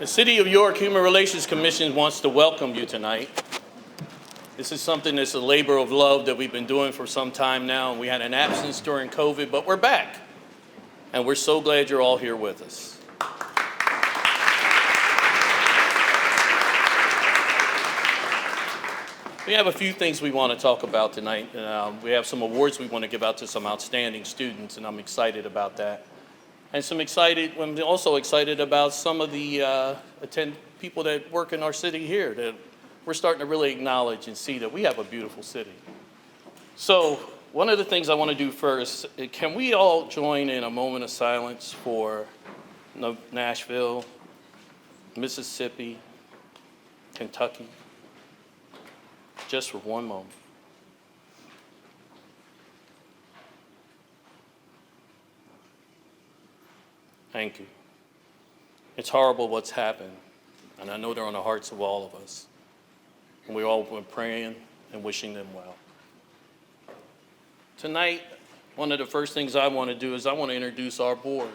The City of York Human Relations Commission wants to welcome you tonight. This is something that's a labor of love that we've been doing for some time now, and we had an absence during COVID, but we're back. And we're so glad you're all here with us. We have a few things we want to talk about tonight. We have some awards we want to give out to some outstanding students, and I'm excited about that. And I'm also excited about some of the people that work in our city here that we're starting to really acknowledge and see that we have a beautiful city. So one of the things I want to do first, can we all join in a moment of silence for Nashville, Mississippi, Kentucky, just for one moment. Thank you. It's horrible what's happened, and I know they're on the hearts of all of us. And we've all been praying and wishing them well. Tonight, one of the first things I want to do is I want to introduce our board.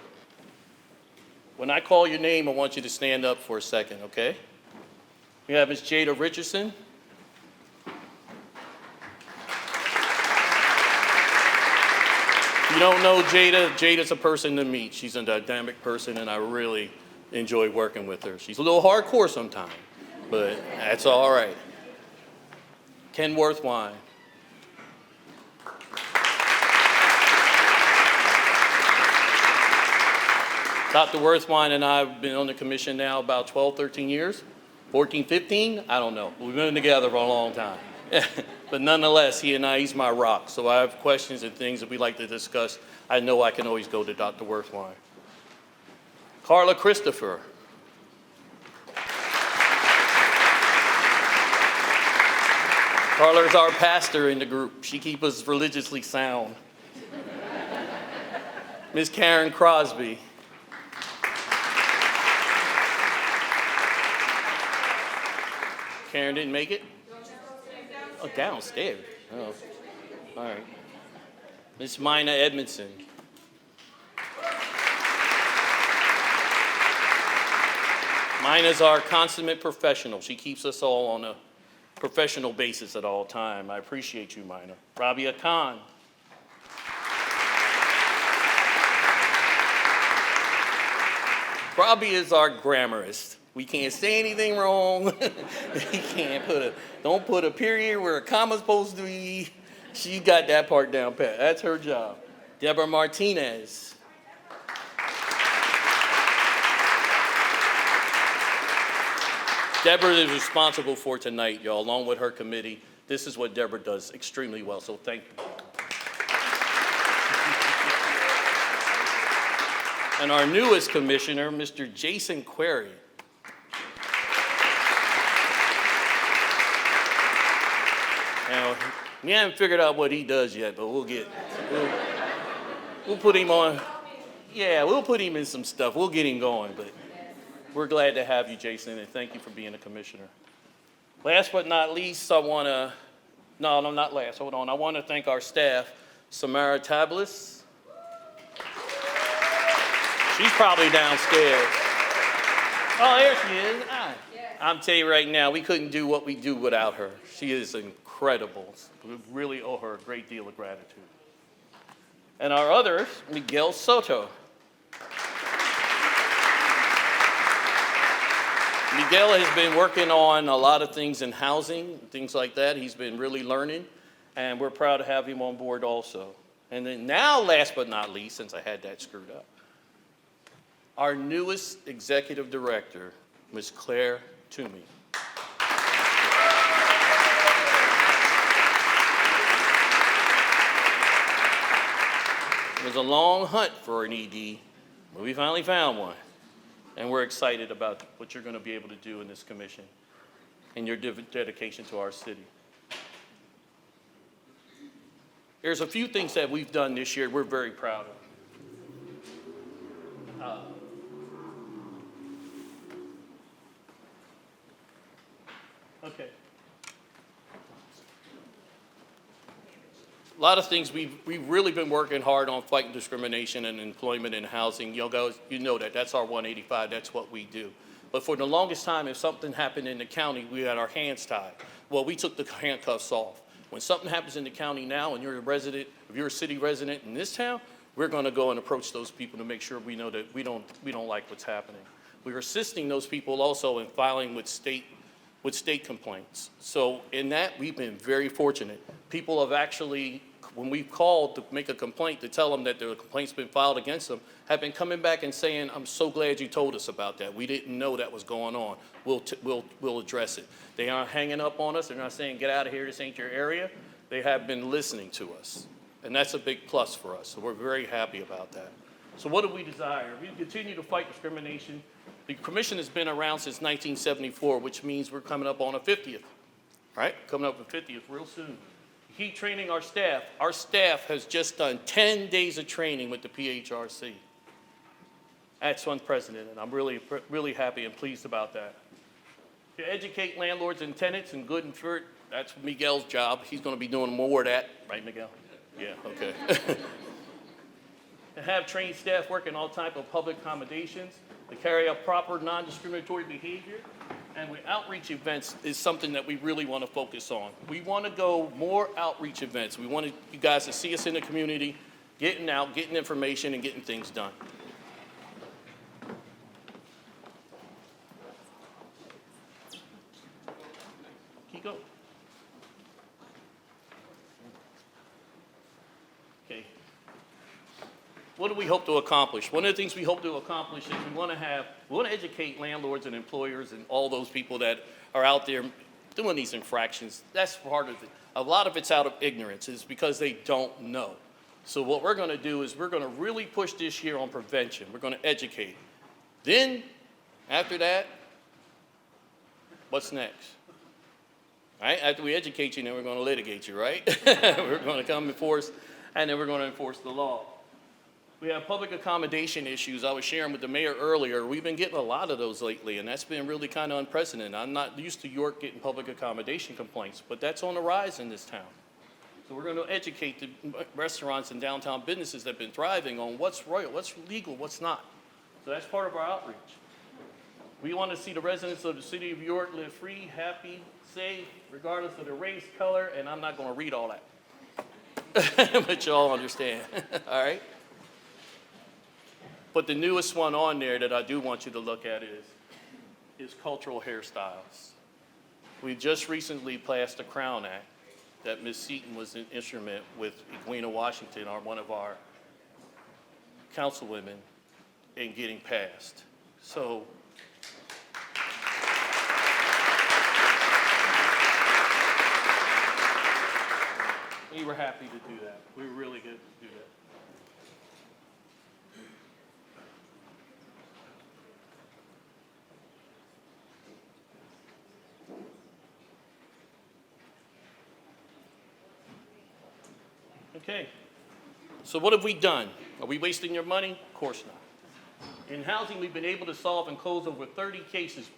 When I call your name, I want you to stand up for a second, okay? We have Ms. Jada Richardson. If you don't know Jada, Jada's a person to meet. She's a dynamic person, and I really enjoy working with her. She's a little hardcore sometimes, but that's all right. Ken Worthwine. Dr. Worthwine and I have been on the commission now about 12, 13 years. 14, 15? I don't know. We've been together for a long time. But nonetheless, he's my rock. So I have questions and things that we like to discuss. I know I can always go to Dr. Worthwine. Carla Christopher. Carla is our pastor in the group. She keeps us religiously sound. Ms. Karen Crosby. Karen didn't make it? Oh, downstairs. Oh, all right. Ms. Mina Edmondson. Mina's our consummate professional. She keeps us all on a professional basis at all time. I appreciate you, Mina. Rabia Khan. Rabia is our grammarist. We can't say anything wrong. Don't put a period where a comma's supposed to be. She got that part down pat. That's her job. Deborah Martinez. Deborah is responsible for tonight, y'all, along with her committee. This is what Deborah does extremely well, so thank you. And our newest commissioner, Mr. Jason Query. Now, we haven't figured out what he does yet, but we'll put him on. Yeah, we'll put him in some stuff. We'll get him going, but we're glad to have you, Jason, and thank you for being a commissioner. Last but not least, I want to thank our staff, Samara Tablis. She's probably downstairs. Oh, there she is. I'm telling you right now, we couldn't do what we do without her. She is incredible. We really owe her a great deal of gratitude. And our others, Miguel Soto. Miguel has been working on a lot of things in housing, things like that. He's been really learning, and we're proud to have him on board also. And then now, last but not least, since I had that screwed up, our newest executive director, Ms. Claire Toomey. It was a long hunt for an ED, but we finally found one. And we're excited about what you're going to be able to do in this commission and your dedication to our city. There's a few things that we've done this year we're very proud of. Okay. A lot of things we've really been working hard on fighting discrimination and employment and housing. You know, guys, you know that. That's our 185. That's what we do. But for the longest time, if something happened in the county, we had our hands tied. Well, we took the handcuffs off. When something happens in the county now and you're a resident, if you're a city resident in this town, we're going to go and approach those people to make sure we know that we don't like what's happening. We're assisting those people also in filing with state complaints. So in that, we've been very fortunate. People have actually, when we've called to make a complaint to tell them that their complaint's been filed against them, have been coming back and saying, I'm so glad you told us about that. We didn't know that was going on. We'll address it. They aren't hanging up on us. They're not saying, get out of here, this ain't your area. They have been listening to us. And that's a big plus for us. So we're very happy about that. So what do we desire? We continue to fight discrimination. The commission has been around since 1974, which means we're coming up on a 50th, right? Coming up on 50th real soon. Keep training our staff. Our staff has just done 10 days of training with the PHRC. That's unprecedented. I'm really happy and pleased about that. To educate landlords and tenants in good and fair, that's Miguel's job. He's going to be doing more of that. Right, Miguel? Yeah, okay. To have trained staff work in all type of public accommodations, to carry out proper non-discriminatory behavior, and with outreach events is something that we really want to focus on. We want to go more outreach events. We want you guys to see us in the community, getting out, getting information, and getting things done. Keep going. Okay. What do we hope to accomplish? One of the things we hope to accomplish is we want to educate landlords and employers and all those people that are out there doing these infractions. That's part of it. A lot of it's out of ignorance. It's because they don't know. So what we're going to do is we're going to really push this year on prevention. We're going to educate. Then, after that, what's next? Right? After we educate you, then we're going to litigate you, right? We're going to come enforce, and then we're going to enforce the law. We have public accommodation issues. I was sharing with the mayor earlier. We've been getting a lot of those lately, and that's been really kind of unprecedented. I'm not used to York getting public accommodation complaints, but that's on the rise in this town. So we're going to educate the restaurants and downtown businesses that have been thriving on what's royal, what's legal, what's not. So that's part of our outreach. We want to see the residents of the city of York live free, happy, safe, regardless of their race, color, and I'm not going to read all that. But y'all understand, all right? But the newest one on there that I do want you to look at is cultural hairstyles. We just recently passed the Crown Act that Ms. Seaton was an instrument with Edwina Washington, one of our councilwomen, in getting passed. So we were happy to do that. We were really good to do that. Okay, so what have we done? Are we wasting your money? Of course not. In housing, we've been able to solve and close over 30 cases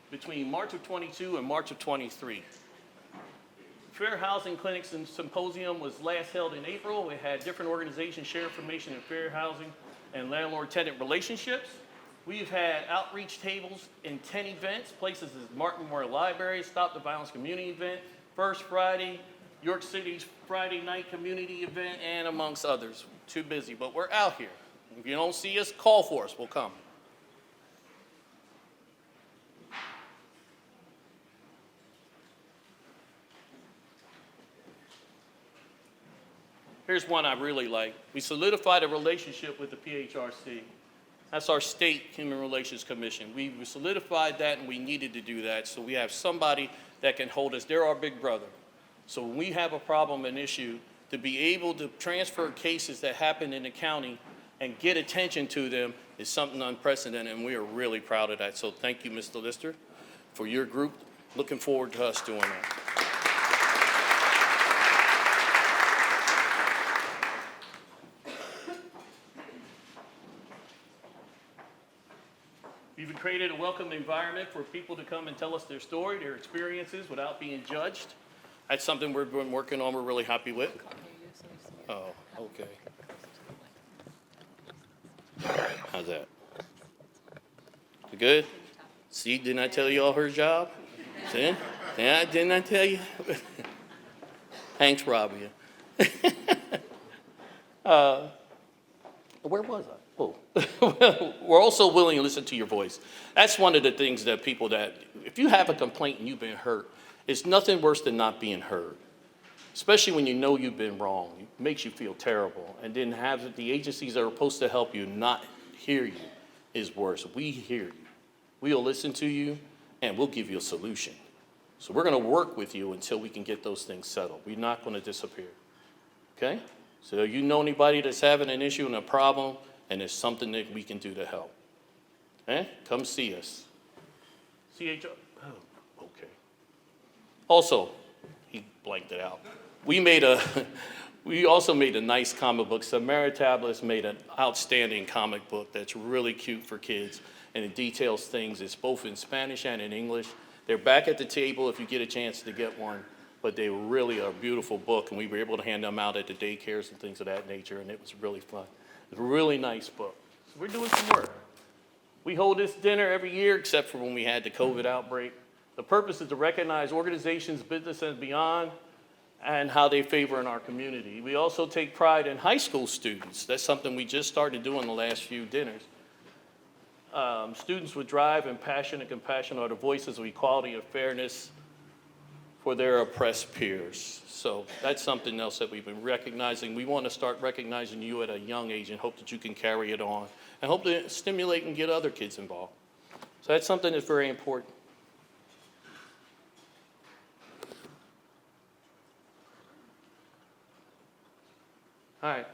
between March of 22 and March of 23. Fair Housing Clinics and Symposium was last held in April. We had different organizations share information in fair housing and landlord-tenant relationships. We've had outreach tables in 10 events, places as Martin Memorial Library, Stop the Violence Community Event, First Friday, York City's Friday night community event, and amongst others. Too busy, but we're out here. If you don't see us, call for us, we'll come. Here's one I really like. We solidified a relationship with the PHRC. That's our state Human Relations Commission. We solidified that, and we needed to do that, so we have somebody that can hold us. They're our big brother. So when we have a problem, an issue, to be able to transfer cases that happen in the county and get attention to them is something unprecedented, and we are really proud of that. So thank you, Mr. Lister, for your group. Looking forward to us doing that. We've created a welcome environment for people to come and tell us their story, their experiences, without being judged. That's something we've been working on, we're really happy with. Oh, okay. How's that? You good? See, didn't I tell you all her job? See? Yeah, didn't I tell you? Hank's robbing you. Where was I? Oh, we're also willing to listen to your voice. That's one of the things that if you have a complaint and you've been hurt, it's nothing worse than not being heard. Especially when you know you've been wrong. It makes you feel terrible. And then have the agencies that are supposed to help you not hear you is worse. We hear you. We'll listen to you, and we'll give you a solution. So we're going to work with you until we can get those things settled. We're not going to disappear. Okay? So you know anybody that's having an issue and a problem, and there's something that we can do to help. Okay? Come see us. CHR? Oh, okay. Also, he blanked it out. We also made a nice comic book. Samaritablis made an outstanding comic book that's really cute for kids, and it details things. It's both in Spanish and in English. They're back at the table if you get a chance to get one, but they were really a beautiful book, and we were able to hand them out at the daycares and things of that nature, and it was really fun. It's a really nice book. So we're doing some work. We hold this dinner every year except for when we had the COVID outbreak. The purpose is to recognize organizations, business, and beyond, and how they favor in our community. We also take pride in high school students. That's something we just started doing the last few dinners. Students with drive and passion and compassion are the voices of equality and fairness for their oppressed peers. So that's something else that we've been recognizing. We want to start recognizing you at a young age and hope that you can carry it on and hope to stimulate and get other kids involved. So that's something that's very important. All right.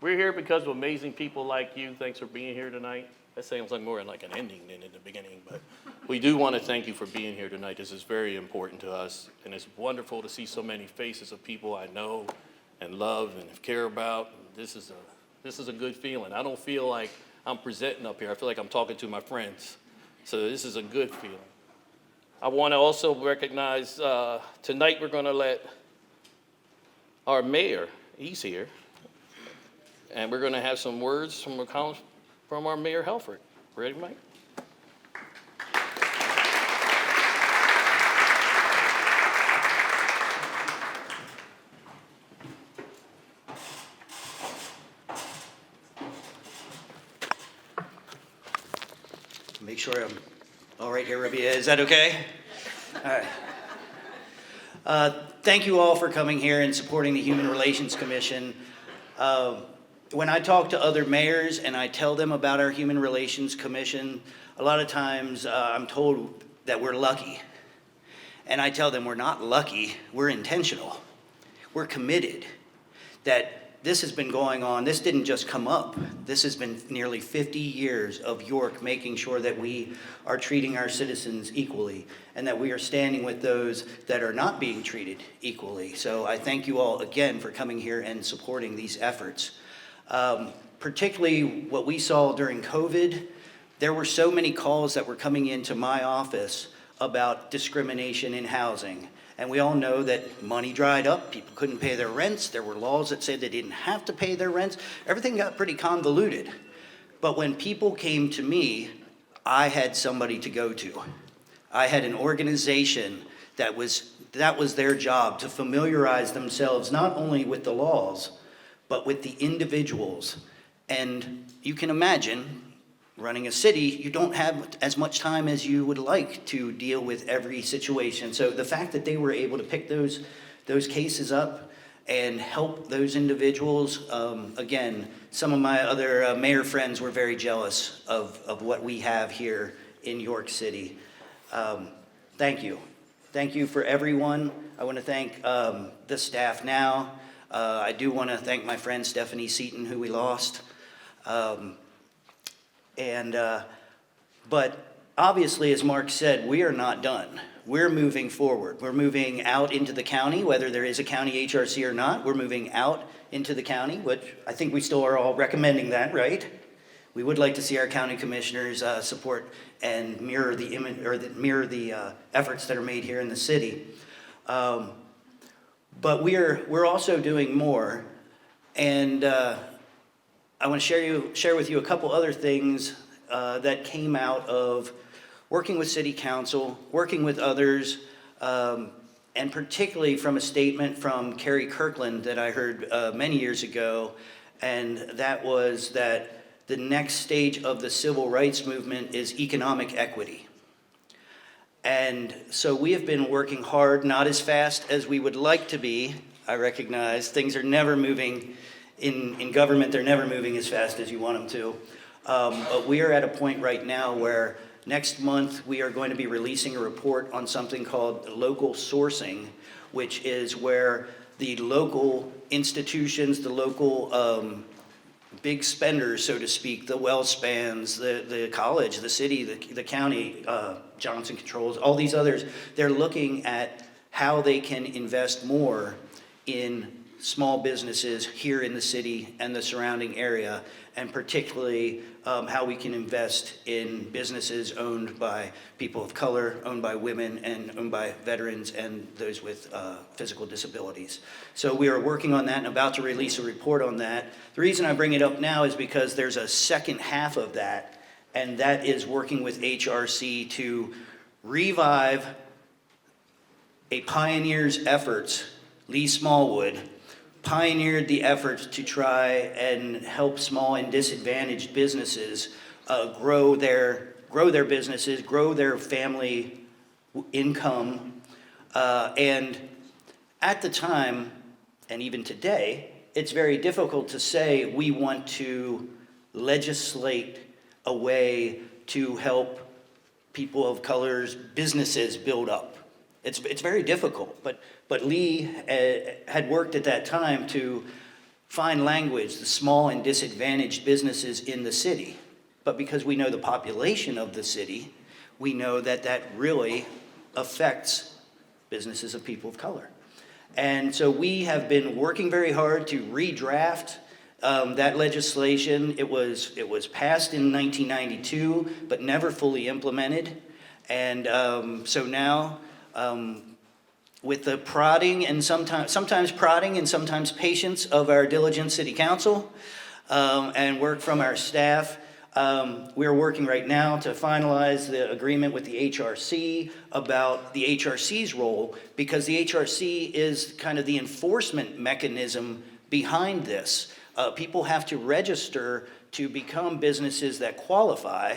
We're here because of amazing people like you. Thanks for being here tonight. That sounds like more like an ending than in the beginning, but we do want to thank you for being here tonight. This is very important to us, and it's wonderful to see so many faces of people I know and love and care about. This is a good feeling. I don't feel like I'm presenting up here. I feel like I'm talking to my friends. So this is a good feeling. I want to also recognize tonight we're going to let our mayor, he's here, and we're going to have some words from our Mayor Helfrich. Ready, Mike? Make sure I'm all right here, Rabia. Is that okay? All right. Thank you all for coming here and supporting the Human Relations Commission. When I talk to other mayors and I tell them about our Human Relations Commission, a lot of times I'm told that we're lucky. And I tell them we're not lucky, we're intentional. We're committed. That this has been going on, this didn't just come up. This has been nearly 50 years of York making sure that we are treating our citizens equally and that we are standing with those that are not being treated equally. So I thank you all again for coming here and supporting these efforts. Particularly what we saw during COVID, there were so many calls that were coming into my office about discrimination in housing. And we all know that money dried up, people couldn't pay their rents, there were laws that said they didn't have to pay their rents. Everything got pretty convoluted. But when people came to me, I had somebody to go to. I had an organization that was their job, to familiarize themselves not only with the laws, but with the individuals. And you can imagine, running a city, you don't have as much time as you would like to deal with every situation. So the fact that they were able to pick those cases up and help those individuals, again, some of my other mayor friends were very jealous of what we have here in York City. Thank you. Thank you for everyone. I want to thank the staff now. I do want to thank my friend Stephanie Seaton, who we lost. But obviously, as Mark said, we are not done. We're moving forward. We're moving out into the county, whether there is a county HRC or not. We're moving out into the county, which I think we still are all recommending that, right? We would like to see our county commissioners support and mirror the efforts that are made here in the city. But we're also doing more, and I want to share with you a couple other things that came out of working with city council, working with others, and particularly from a statement from Carrie Kirkland that I heard many years ago, and that was that the next stage of the civil rights movement is economic equity. And so we have been working hard, not as fast as we would like to be. I recognize things are never moving in government, they're never moving as fast as you want them to. But we are at a point right now where next month we are going to be releasing a report on something called local sourcing, which is where the local institutions, the local big spenders, so to speak, the WellSpans, the college, the city, the county, Johnson Controls, all these others, they're looking at how they can invest more in small businesses here in the city and the surrounding area, and particularly how we can invest in businesses owned by people of color, owned by women, and owned by veterans and those with physical disabilities. So we are working on that and about to release a report on that. The reason I bring it up now is because there's a second half of that, and that is working with HRC to revive a pioneer's efforts. Lee Smallwood pioneered the efforts to try and help small and disadvantaged businesses grow their businesses, grow their family income. And at the time, and even today, it's very difficult to say we want to legislate a way to help people of color's businesses build up. It's very difficult, but Lee had worked at that time to find language, the small and disadvantaged businesses in the city. But because we know the population of the city, we know that that really affects businesses of people of color. And so we have been working very hard to redraft that legislation. It was passed in 1992, but never fully implemented. And so now, with the prodding and sometimes prodding and sometimes patience of our diligent city council and work from our staff, we're working right now to finalize the agreement with the HRC about the HRC's role, because the HRC is kind of the enforcement mechanism behind this. People have to register to become businesses that qualify,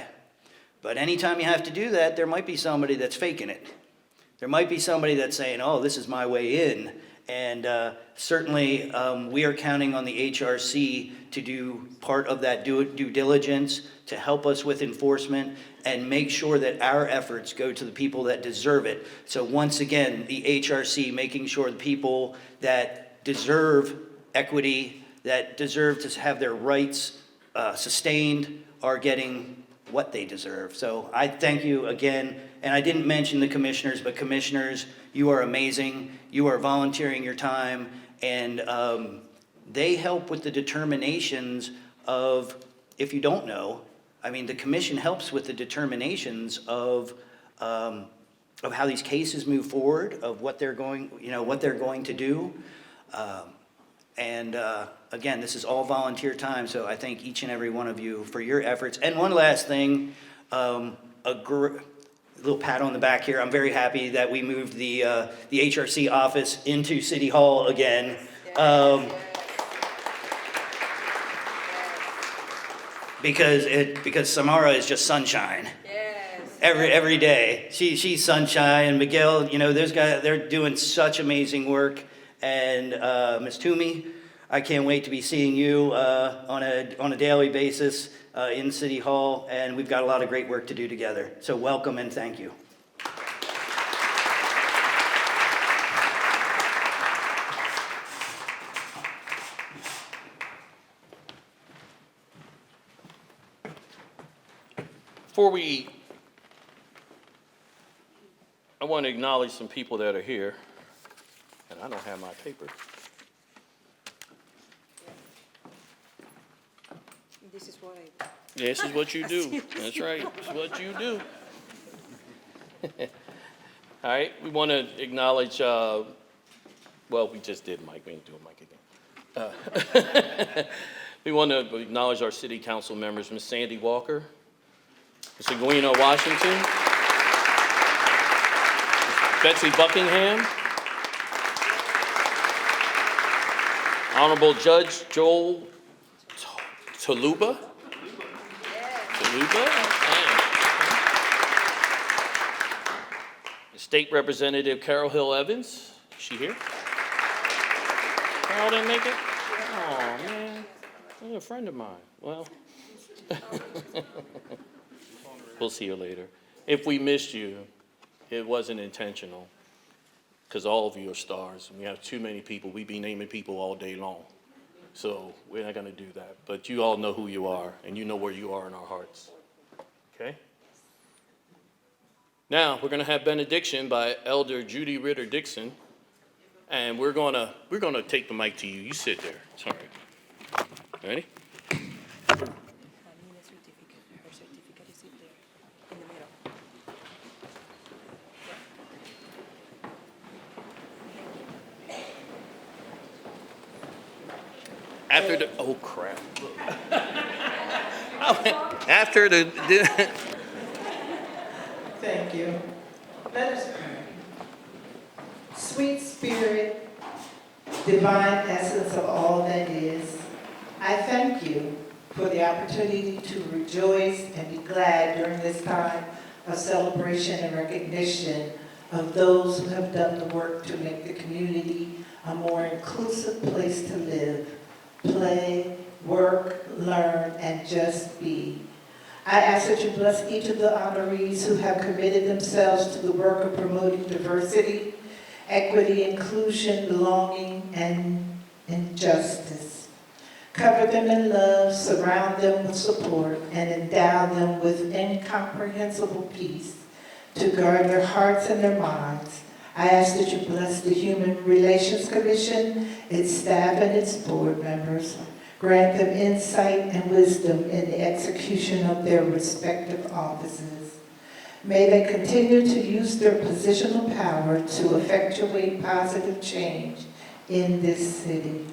but anytime you have to do that, there might be somebody that's faking it. There might be somebody that's saying, oh, this is my way in. And certainly we are counting on the HRC to do part of that due diligence, to help us with enforcement and make sure that our efforts go to the people that deserve it. So once again, the HRC making sure the people that deserve equity, that deserve to have their rights sustained, are getting what they deserve. So I thank you again. And I didn't mention the commissioners, but commissioners, you are amazing. You are volunteering your time, and they help with the determinations of, if you don't know, I mean, the commission helps with the determinations of how these cases move forward, of what they're going to do. And again, this is all volunteer time, so I thank each and every one of you for your efforts. And one last thing, little pat on the back here. I'm very happy that we moved the HRC office into City Hall again. Because Samara is just sunshine. Yes. Every day. She's sunshine, and Miguel, those guys, they're doing such amazing work. And Ms. Toomey, I can't wait to be seeing you on a daily basis in City Hall, and we've got a lot of great work to do together. So welcome and thank you. I want to acknowledge some people that are here, and I don't have my paper. This is what I... This is what you do. That's right. This is what you do. All right. We want to acknowledge, well, we just did Mike. We ain't doing Mike again. We want to acknowledge our city council members, Ms. Sandy Walker, Ms. Aguino Washington, Betsy Buckingham. Honorable Judge Joel Taluba. State Representative Carol Hill Evans. Is she here? Carol didn't make it? Oh, man. She's a friend of mine. Well, we'll see you later. If we missed you, it wasn't intentional, because all of you are stars. We have too many people. We be naming people all day long. So we're not going to do that. But you all know who you are, and you know where you are in our hearts. Okay? Now, we're going to have benediction by Elder Judy Ritter Dixon, and we're going to take the mic to you. You sit there. It's all right. Ready? After the, oh crap. After the Thank you. Let us pray. Sweet Spirit, divine essence of all that is, I thank you for the opportunity to rejoice and be glad during this time of celebration and recognition of those who have done the work to make the community a more inclusive place to live, play, work, learn, and just be. I ask that you bless each of the honorees who have committed themselves to the work of promoting diversity, equity, inclusion, belonging, and justice. Cover them in love, surround them with support, and endow them with incomprehensible peace to guard their hearts and their minds. I ask that you bless the Human Relations Commission, its staff, and its board members. Grant them insight and wisdom in the execution of their respective offices. May they continue to use their positional power to effectuate positive change in this city.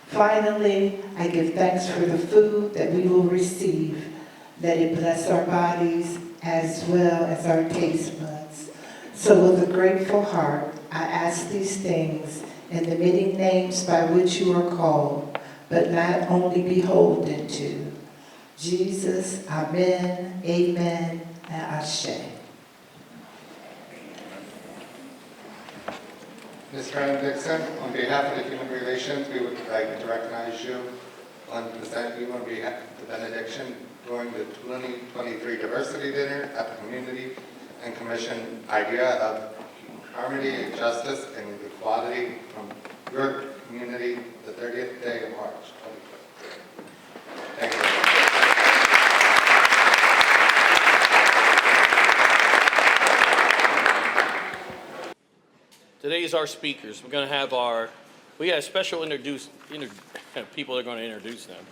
Finally, I give thanks for the food that we will receive, that it bless our bodies as well as our taste buds. So with a grateful heart, I ask these things in the many names by which you are called, but not only beholden to. Jesus, amen, amen, and ashe. Ms. Fran Dixon, on behalf of the Human Relations, we would like to recognize you and present you on behalf of the benediction during the 2023 Diversity Dinner at the Community and Commission idea of harmony, justice, and equality from your community, the 30th day of March 2023. Thank you. Today is our speakers. We're going to have we have special people that are going to introduce them.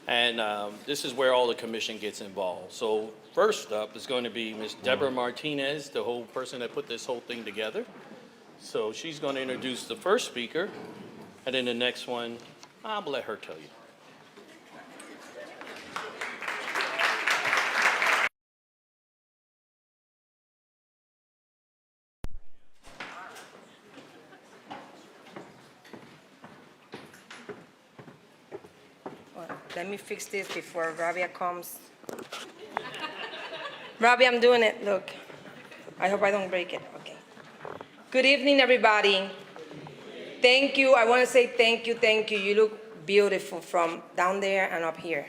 And this is where all the commission gets involved. So first up is going to be Ms. Deborah Martinez, the whole person that put this whole thing together. So she's going to introduce the first speaker, and then the next one, I'll let her tell you. Let me fix this before Rabia comes. Rabia, I'm doing it, look. I hope I don't break it, okay. Good evening, everybody. Thank you, I want to say thank you. You look beautiful from down there and up here.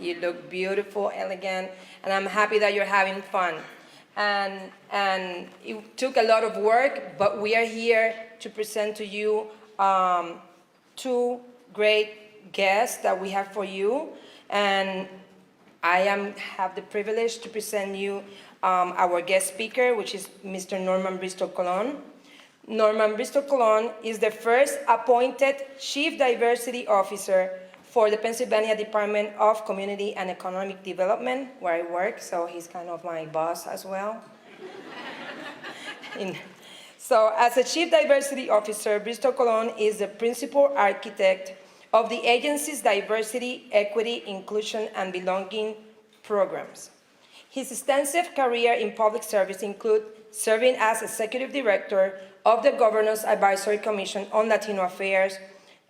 You look beautiful, elegant, and I'm happy that you're having fun. And it took a lot of work, but we are here to present to you two great guests that we have for you, and I have the privilege to present you our guest speaker, which is Mr. Norman Bristol Colon. Norman Bristol Colon is the first appointed Chief Diversity Officer for the Pennsylvania Department of Community and Economic Development, where I work, so he's kind of my boss as well. So as a Chief Diversity Officer, Bristol Colon is the principal architect of the agency's diversity, equity, inclusion, and belonging programs. His extensive career in public service includes serving as Executive Director of the Governor's Advisory Commission on Latino Affairs,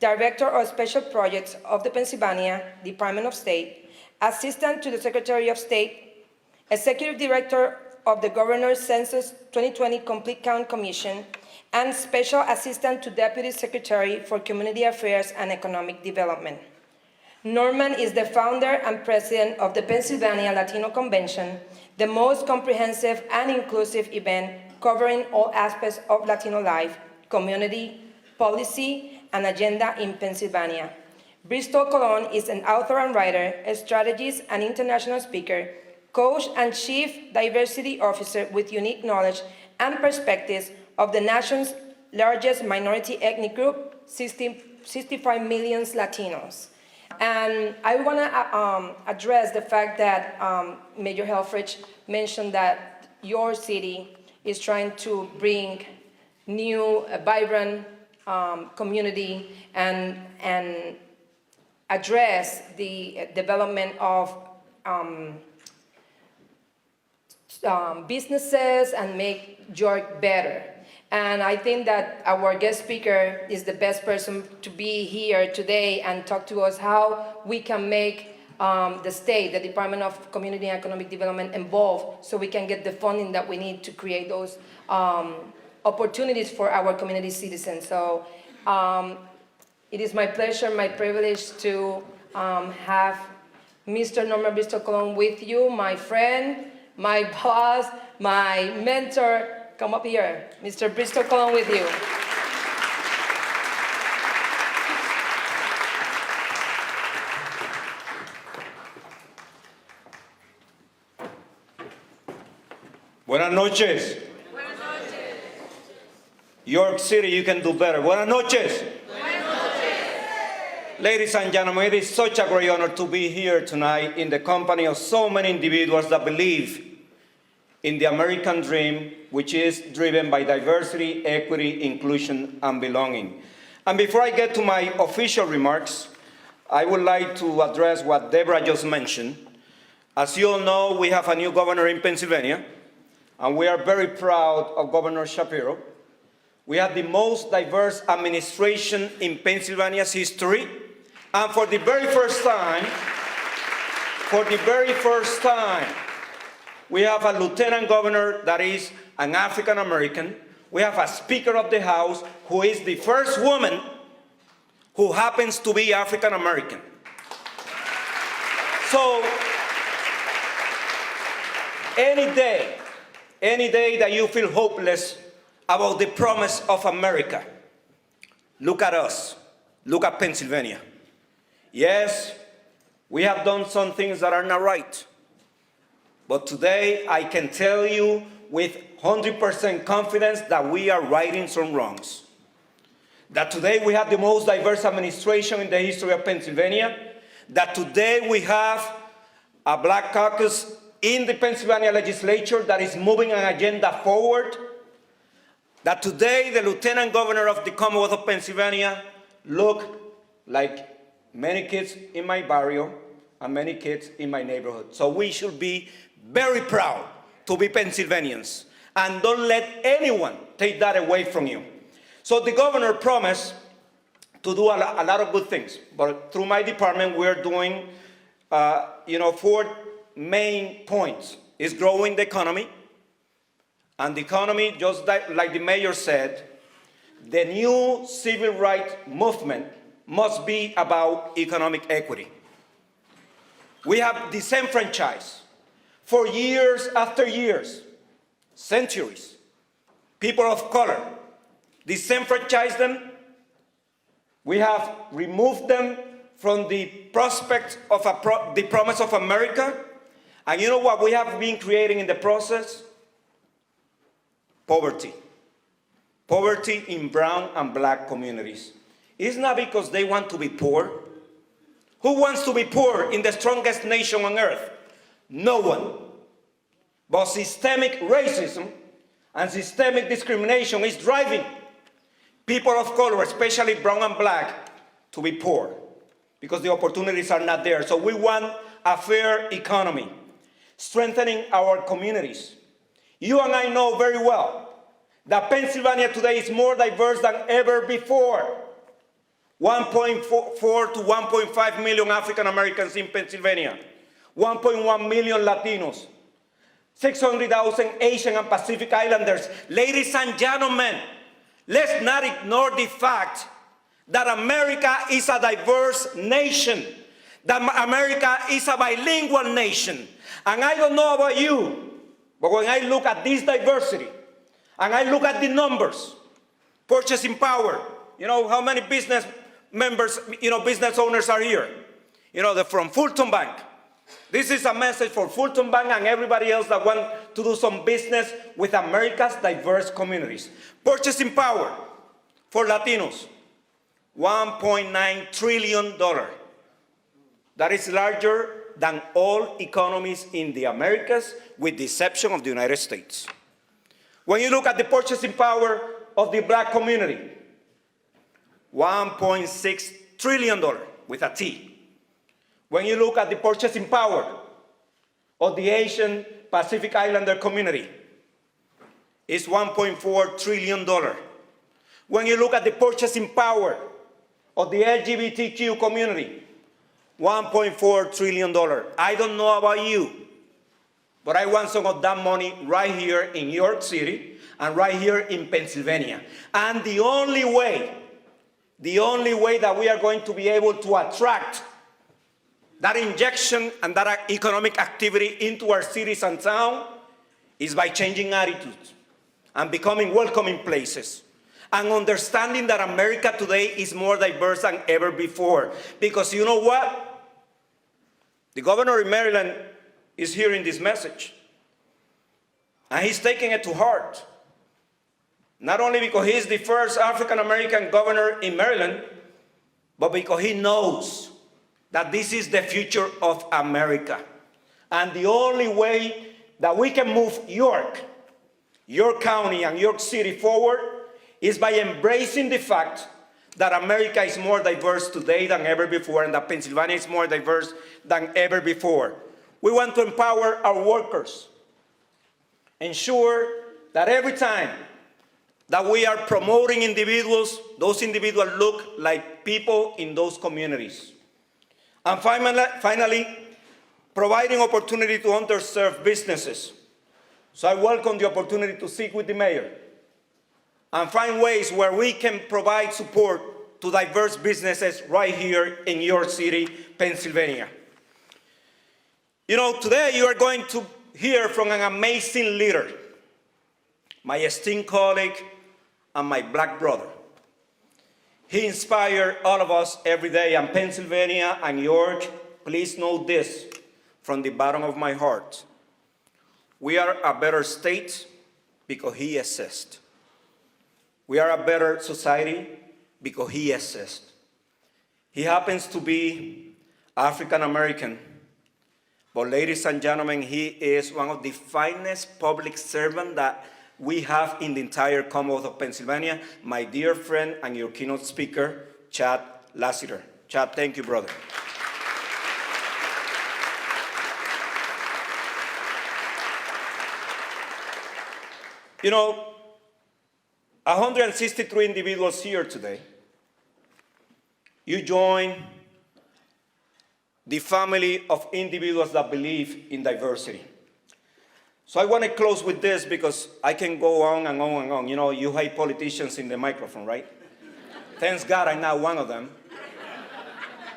Director of Special Projects of the Pennsylvania Department of State, Assistant to the Secretary of State, Executive Director of the Governor's Census 2020 Complete Count Commission, and Special Assistant to Deputy Secretary for Community Affairs and Economic Development. Norman is the founder and president of the Pennsylvania Latino Convention, the most comprehensive and inclusive event covering all aspects of Latino life, community, policy, and agenda in Pennsylvania. Bristol Colon is an author and writer, a strategist and international speaker, coach and chief diversity officer with unique knowledge and perspectives of the nation's largest minority ethnic group, 65 million Latinos. And I want to address the fact that Mayor Helfrich mentioned that your city is trying to bring new, vibrant community and address the development of businesses and make York better. And I think that our guest speaker is the best person to be here today and talk to us how we can make the state, the Department of Community and Economic Development involved so we can get the funding that we need to create those opportunities for our community citizens. So it is my pleasure, my privilege to have Mr. Norman Bristol Colon with you, my friend, my boss, my mentor. Come up here, Mr. Bristol Colon with you. Buenas noches. Buenas noches. York City, you can do better. Buenas noches. Buenas noches. Ladies and gentlemen, it is such a great honor to be here tonight in the company of so many individuals that believe in the American dream, which is driven by diversity, equity, inclusion, and belonging. And before I get to my official remarks, I would like to address what Deborah just mentioned. As you all know, we have a new governor in Pennsylvania, and we are very proud of Governor Shapiro. We have the most diverse administration in Pennsylvania's history, and for the very first time, we have a lieutenant governor that is an African American. We have a Speaker of the House who is the first woman who happens to be African American. So, any day that you feel hopeless about the promise of America, look at us, look at Pennsylvania. Yes, we have done some things that are not right. But today, I can tell you with 100% confidence that we are righting some wrongs. That today we have the most diverse administration in the history of Pennsylvania. That today we have a Black caucus in the Pennsylvania legislature that is moving an agenda forward. That today the Lieutenant Governor of the Commonwealth of Pennsylvania look like many kids in my barrio and many kids in my neighborhood. So we should be very proud to be Pennsylvanians, and don't let anyone take that away from you. So the governor promised to do a lot of good things, but through my department we're doing 4 main points. Is growing the economy, and the economy, just like the mayor said, the new civil rights movement must be about economic equity. We have disenfranchised for years after years, centuries, people of color, disenfranchised them. We have removed them from the prospect of the promise of America. And you know what we have been creating in the process? Poverty. Poverty in brown and Black communities. It's not because they want to be poor. Who wants to be poor in the strongest nation on earth? No one. But systemic racism and systemic discrimination is driving people of color, especially brown and Black, to be poor because the opportunities are not there. So we want a fair economy. strengthening our communities. You and I know very well that Pennsylvania today is more diverse than ever before. 1.4 to 1.5 million African Americans in Pennsylvania, 1.1 million Latinos, 600,000 Asian and Pacific Islanders. Ladies and gentlemen, let's not ignore the fact that America is a diverse nation, that America is a bilingual nation. And I don't know about you, but when I look at this diversity, and I look at the numbers, purchasing power, you know, how many business members, business owners are here? They're from Fulton Bank. This is a message for Fulton Bank and everybody else that want to do some business with America's diverse communities. Purchasing power for Latinos, $1.9 trillion. That is larger than all economies in the Americas, with the exception of the United States. When you look at the purchasing power of the black community, $1.6 trillion with a T. When you look at the purchasing power of the Asian Pacific Islander community, it's $1.4 trillion. When you look at the purchasing power of the LGBTQ community, $1.4 trillion. I don't know about you, but I want some of that money right here in New York City and right here in Pennsylvania. And the only way that we are going to be able to attract that injection and that economic activity into our cities and towns is by changing attitudes and becoming welcoming places and understanding that America today is more diverse than ever before. Because you know what? The governor in Maryland is hearing this message, and he's taking it to heart. Not only because he's the first African-American governor in Maryland, but because he knows that this is the future of America. And the only way that we can move York County and York City forward is by embracing the fact that America is more diverse today than ever before, and that Pennsylvania is more diverse than ever before. We want to empower our workers, ensure that every time that we are promoting individuals, those individuals look like people in those communities. And finally, providing opportunity to underserved businesses. So I welcome the opportunity to speak with the mayor and find ways where we can provide support to diverse businesses right here in New York City, Pennsylvania. Today you are going to hear from an amazing leader, my esteemed colleague and my black brother. He inspired all of us every day, and Pennsylvania and New York, please know this from the bottom of my heart. We are a better state because he exists. We are a better society because he exists. He happens to be African American, but ladies and gentlemen, he is one of the finest public servants that we have in the entire Commonwealth of Pennsylvania, my dear friend and your keynote speaker, Chad Lassiter. Chad, thank you, brother. You know, 163 individuals here today. You join the family of individuals that believe in diversity. So I want to close with this because I can go on and on and on. You hate politicians in the microphone, right? Thanks God I'm not one of them.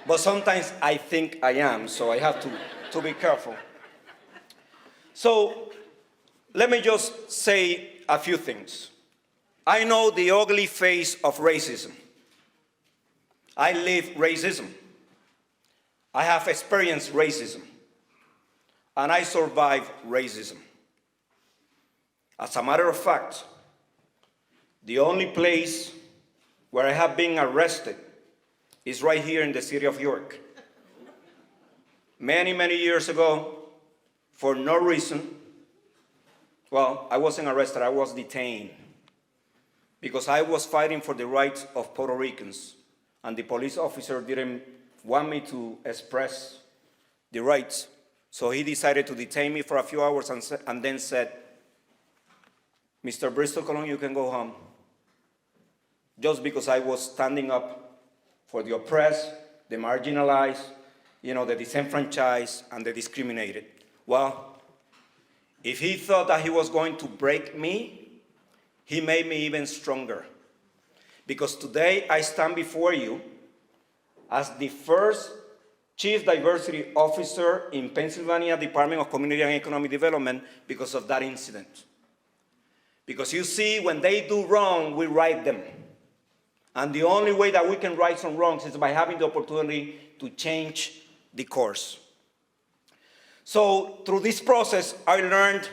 But sometimes I think I am, so I have to be careful. So let me just say a few things. I know the ugly face of racism. I live racism. I have experienced racism. And I survived racism. As a matter of fact, the only place where I have been arrested is right here in the city of York. Many, many years ago, for no reason, well, I wasn't arrested, I was detained because I was fighting for the rights of Puerto Ricans, and the police officer didn't want me to express the rights So he decided to detain me for a few hours and then said, Mr. Bristol Colon, you can go home. Just because I was standing up for the oppressed, the marginalized, the disenfranchised, and the discriminated. Well, if he thought that he was going to break me, he made me even stronger. Because today I stand before you as the first Chief Diversity Officer in Pennsylvania Department of Community and Economic Development because of that incident. Because you see, when they do wrong, we right them. And the only way that we can right some wrongs is by having the opportunity to change the course. So through this process, I learned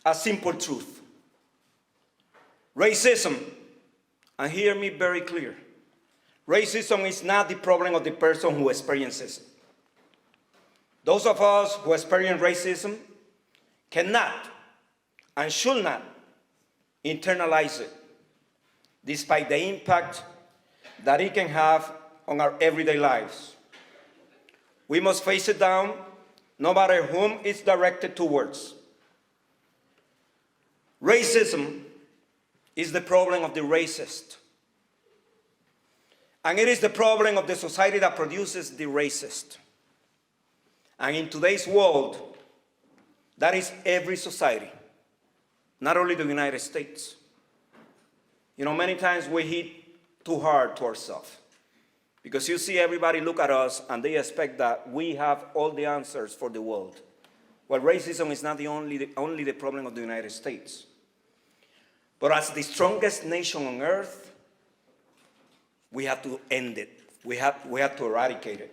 a simple truth. Racism, and hear me very clear, racism is not the problem of the person who experiences it. Those of us who experience racism cannot and should not internalize it, despite the impact that it can have on our everyday lives. We must face it down, no matter whom it's directed towards. Racism is the problem of the racist. And it is the problem of the society that produces the racist. And in today's world, that is every society, not only the United States. Many times we hit too hard to ourselves. Because you see everybody look at us and they expect that we have all the answers for the world. Well, racism is not only the problem of the United States. But as the strongest nation on earth, we have to end it. We have to eradicate it.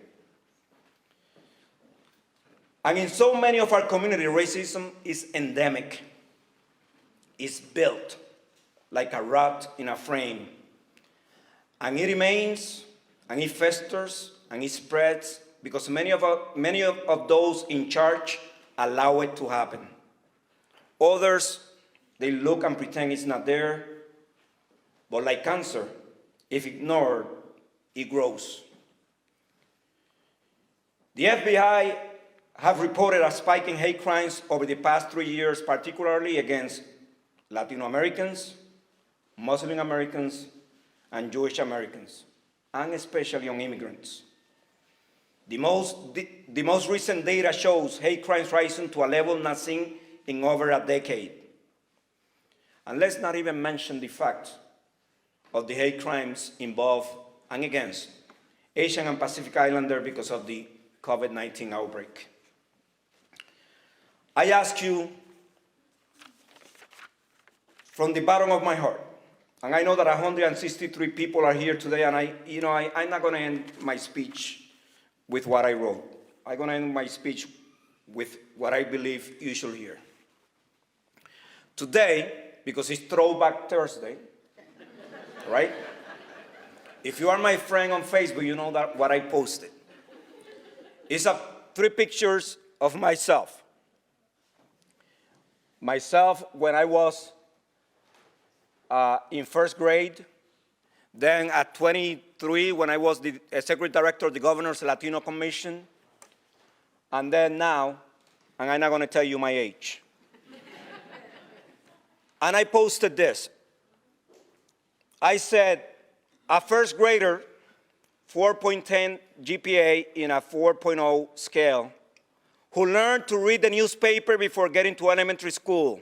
And in so many of our communities, racism is endemic. It's built like a rat in a frame. And it remains, and it festers, and it spreads, because many of those in charge allow it to happen. Others, they look and pretend it's not there, but like cancer, if ignored, it grows. The FBI have reported a spike in hate crimes over the past 3 years, particularly against Latino Americans, Muslim Americans, and Jewish Americans, and especially on immigrants. The most recent data shows hate crimes rising to a level not seen in over a decade. And let's not even mention the fact of the hate crimes involved and against Asian and Pacific Islanders because of the COVID-19 outbreak. I ask you from the bottom of my heart, and I know that 163 people are here today, and I'm not going to end my speech with what I wrote. I'm going to end my speech with what I believe you should hear. Today, because it's Throwback Thursday, right? If you are my friend on Facebook, you know that what I posted. It's 3 pictures of myself. Myself when I was in first grade, then at 23 when I was the Executive Director of the Governor's Latino Commission, and then now, and I'm not going to tell you my age. And I posted this. I said, a first grader, 4.10 GPA in a 4.0 scale, who learned to read the newspaper before getting to elementary school.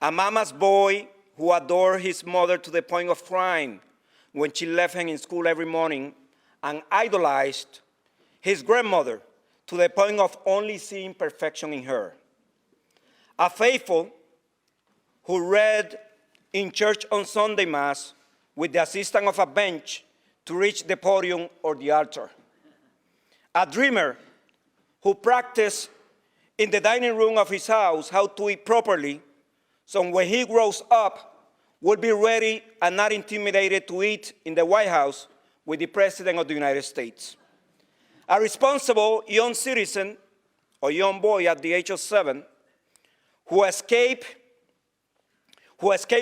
A mama's boy who adored his mother to the point of crying when she left him in school every morning, and idolized his grandmother to the point of only seeing perfection in her. A faithful who read in church on Sunday Mass with the assistance of a bench to reach the podium or the altar. A dreamer who practiced in the dining room of his house how to eat properly, so when he grows up, will be ready and not intimidated to eat in the White House with the President of the United States. A responsible young citizen or young boy at the age of 7 who escaped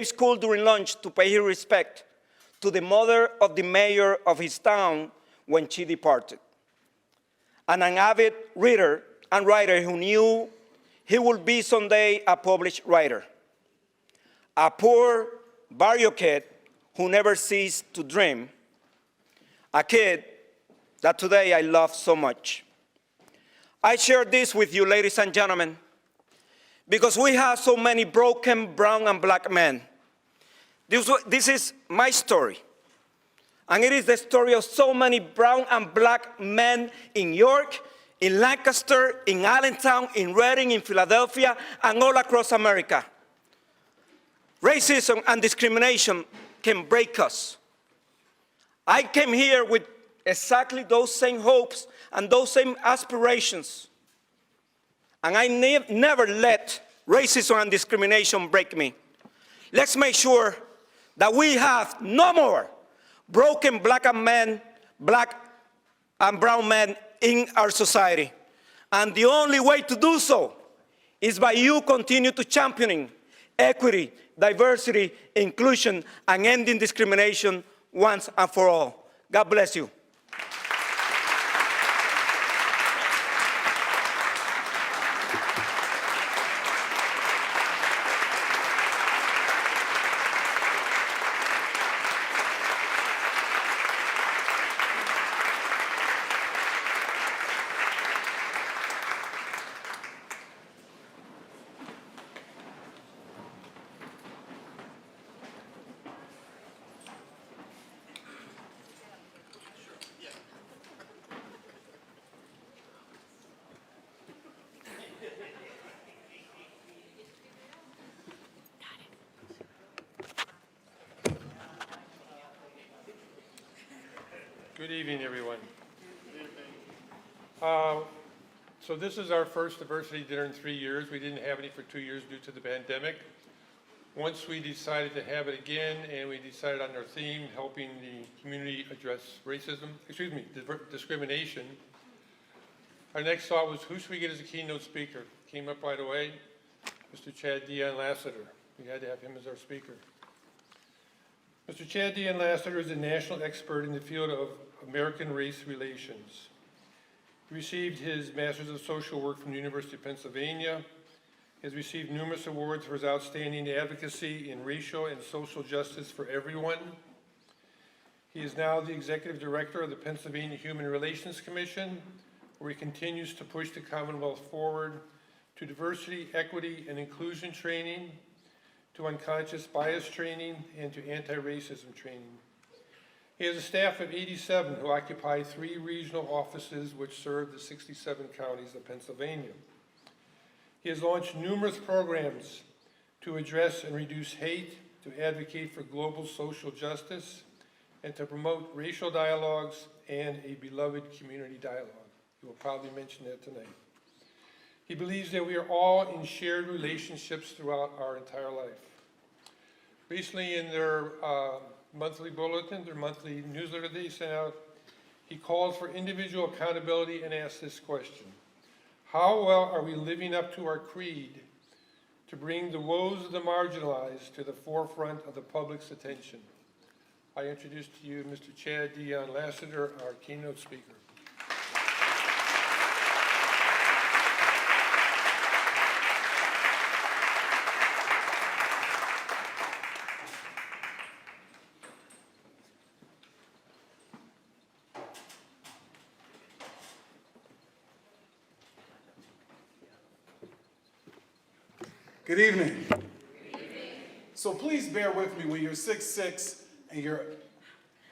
school during lunch to pay his respect to the mother of the mayor of his town when she departed. And an avid reader and writer who knew he would be someday a published writer. A poor barrio kid who never ceased to dream. A kid that today I love so much. I share this with you, ladies and gentlemen, because we have so many broken brown and black men. This is my story. And it is the story of so many brown and black men in York, in Lancaster, in Allentown, in Reading, in Philadelphia, and all across America. Racism and discrimination can break us. I came here with exactly those same hopes and those same aspirations. And I never let racism and discrimination break me. Let's make sure that we have no more broken black and brown men in our society. And the only way to do so is by you continue to championing equity, diversity, inclusion, and ending discrimination once and for all. God bless you. Good evening, everyone. So this is our first diversity dinner in 3 years. We didn't have any for 2 years due to the pandemic. Once we decided to have it again, and we decided on our theme, helping the community address discrimination, our next thought was, who should we get as a keynote speaker? Came up right away, Mr. Chad Dion Lassiter. We had to have him as our speaker. Mr. Chad Dion Lassiter is a national expert in the field of American race relations. He received his Master's of Social Work from the University of Pennsylvania. He has received numerous awards for his outstanding advocacy in racial and social justice for everyone. He is now the Executive Director of the Pennsylvania Human Relations Commission, where he continues to push the Commonwealth forward to diversity, equity, and inclusion training, to unconscious bias training, and to anti-racism training. He has a staff of 87 who occupy 3 regional offices which serve the 67 counties of Pennsylvania. He has launched numerous programs to address and reduce hate, to advocate for global social justice, and to promote racial dialogues and a beloved community dialogue. He will probably mention that tonight. He believes that we are all in shared relationships throughout our entire life. Recently in their monthly bulletin, their monthly newsletter they sent out, he called for individual accountability and asked this question: how well are we living up to our creed to bring the woes of the marginalized to the forefront of the public's attention? I introduce to you Mr. Chad Dion Lassiter, our keynote speaker. Good evening. So please bear with me when you're 6'6" and you're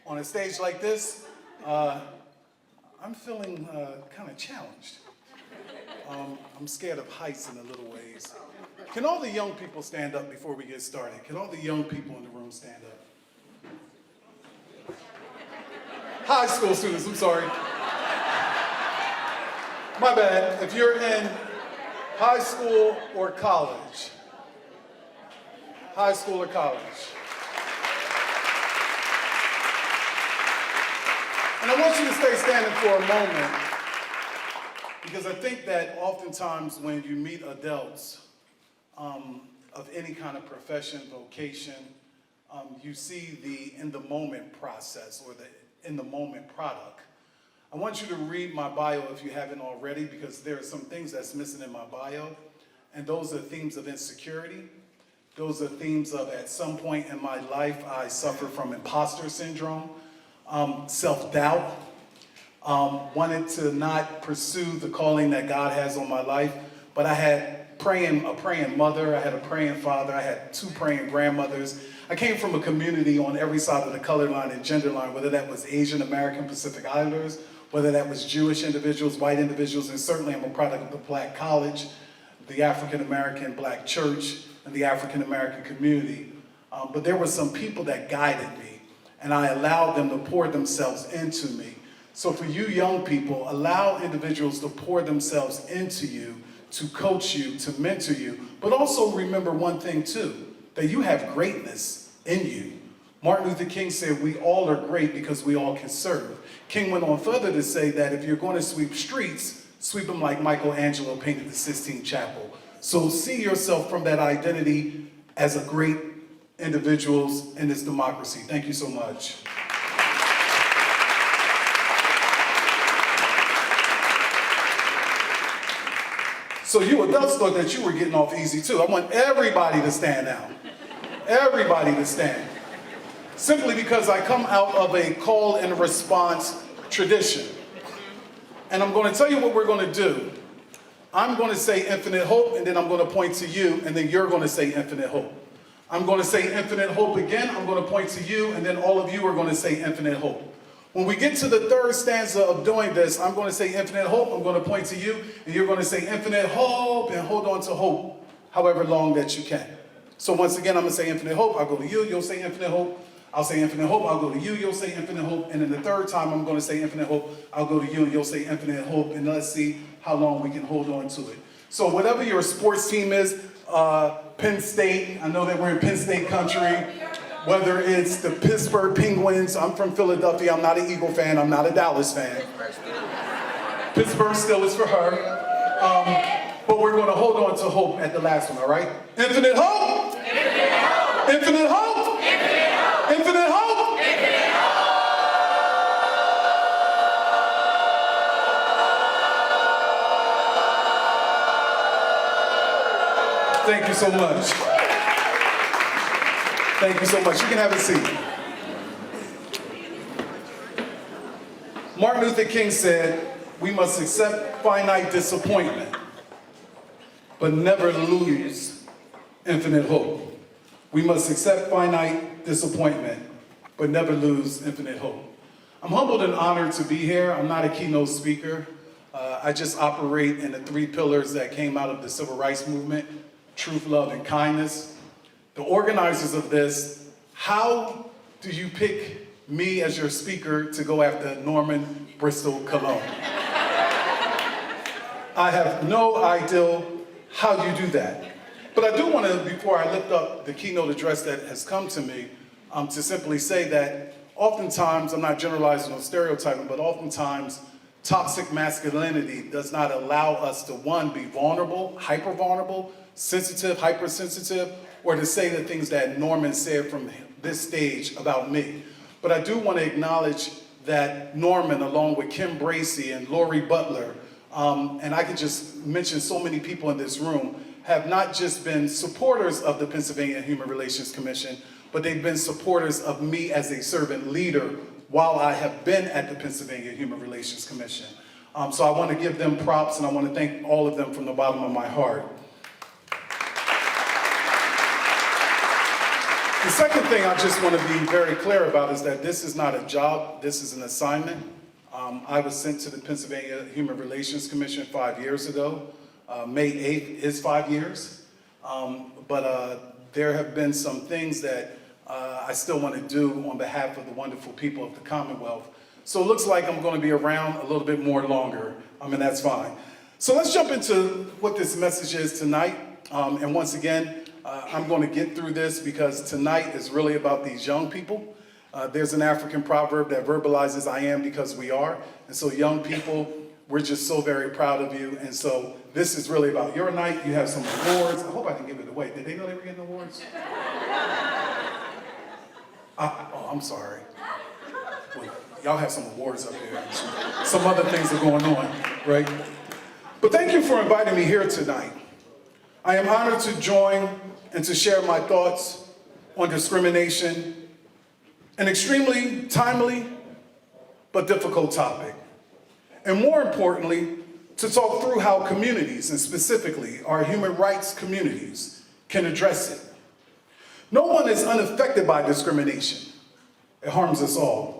on a stage like this. I'm feeling kind of challenged. I'm scared of heights in a little ways. Can all the young people stand up before we get started? Can all the young people in the room stand up? High school students, I'm sorry. My bad. If you're in high school or college. High school or college. And I want you to stay standing for a moment, because I think that oftentimes when you meet adults of any kind of profession, vocation, you see the in-the-moment process or the in-the-moment product. I want you to read my bio if you haven't already, because there are some things that's missing in my bio. And those are themes of insecurity. Those are themes of, at some point in my life, I suffered from imposter syndrome, self-doubt, wanted to not pursue the calling that God has on my life. But I had a praying mother, I had a praying father, I had 2 praying grandmothers. I came from a community on every side of the color line and gender line, whether that was Asian American Pacific Islanders, whether that was Jewish individuals, white individuals, and certainly I'm a product of the Black College, the African American Black Church, and the African American community. But there were some people that guided me, and I allowed them to pour themselves into me. So for you young people, allow individuals to pour themselves into you, to coach you, to mentor you, but also remember one thing too, that you have greatness in you. Martin Luther King said, we all are great because we all can serve. King went on further to say that if you're going to sweep streets, sweep them like Michelangelo painted the Sistine Chapel. So see yourself from that identity as a great individuals in this democracy. Thank you so much. So you adults thought that you were getting off easy too. I want everybody to stand now. Everybody to stand. Simply because I come out of a call and response tradition. And I'm going to tell you what we're going to do. I'm going to say infinite hope, and then I'm going to point to you, and then you're going to say infinite hope. I'm going to say infinite hope again, I'm going to point to you, and then all of you are going to say infinite hope. When we get to the third stanza of doing this, I'm going to say infinite hope, I'm going to point to you, and you're going to say infinite hope, and hold on to hope, however long that you can. So once again, I'm going to say infinite hope, I'll go to you, you'll say infinite hope, I'll say infinite hope, I'll go to you, you'll say infinite hope, and then the third time I'm going to say infinite hope, I'll go to you, and you'll say infinite hope, and let's see how long we can hold on to it. So whatever your sports team is, Penn State, I know that we're in Penn State country, whether it's the Pittsburgh Penguins, I'm from Philadelphia, I'm not an Eagle fan, I'm not a Dallas fan. Pittsburgh still is for her. But we're going to hold on to hope at the last one, all right? Infinite hope! Infinite hope! Infinite hope! Infinite hope! Infinite hope! Infinite hope! Thank you so much. Thank you so much. You can have a seat. Martin Luther King said, we must accept finite disappointment, but never lose infinite hope. We must accept finite disappointment, but never lose infinite hope. I'm humbled and honored to be here. I'm not a keynote speaker. I just operate in the 3 pillars that came out of the civil rights movement: truth, love, and kindness. The organizers of this, how do you pick me as your speaker to go after Norman Bristol Colon? I have no idea how you do that. But I do want to, before I lift up the keynote address that has come to me, to simply say that oftentimes, I'm not generalizing or stereotyping, but oftentimes toxic masculinity does not allow us to, one, be vulnerable, hyper-vulnerable, sensitive, hypersensitive, or to say the things that Norman said from this stage about me. But I do want to acknowledge that Norman, along with Kim Bracey and Lori Butler, and I could just mention so many people in this room, have not just been supporters of the Pennsylvania Human Relations Commission, but they've been supporters of me as a servant leader while I have been at the Pennsylvania Human Relations Commission. So I want to give them props, and I want to thank all of them from the bottom of my heart. The second thing I just want to be very clear about is that this is not a job, this is an assignment. I was sent to the Pennsylvania Human Relations Commission 5 years ago. May 8th is 5 years. But there have been some things that I still want to do on behalf of the wonderful people of the Commonwealth. So it looks like I'm going to be around a little bit more longer, and that's fine. So let's jump into what this message is tonight. And once again, I'm going to get through this because tonight is really about these young people. There's an African proverb that verbalizes, I am because we are. And so young people, we're just so very proud of you. And so this is really about your night. You have some awards. I hope I can give it away. Did they know they were getting awards? Oh, I'm sorry. Well, y'all have some awards up here. Some other things are going on, right? But thank you for inviting me here tonight. I am honored to join and to share my thoughts on discrimination, an extremely timely but difficult topic. And more importantly, to talk through how communities, and specifically our human rights communities, can address it. No one is unaffected by discrimination. It harms us all.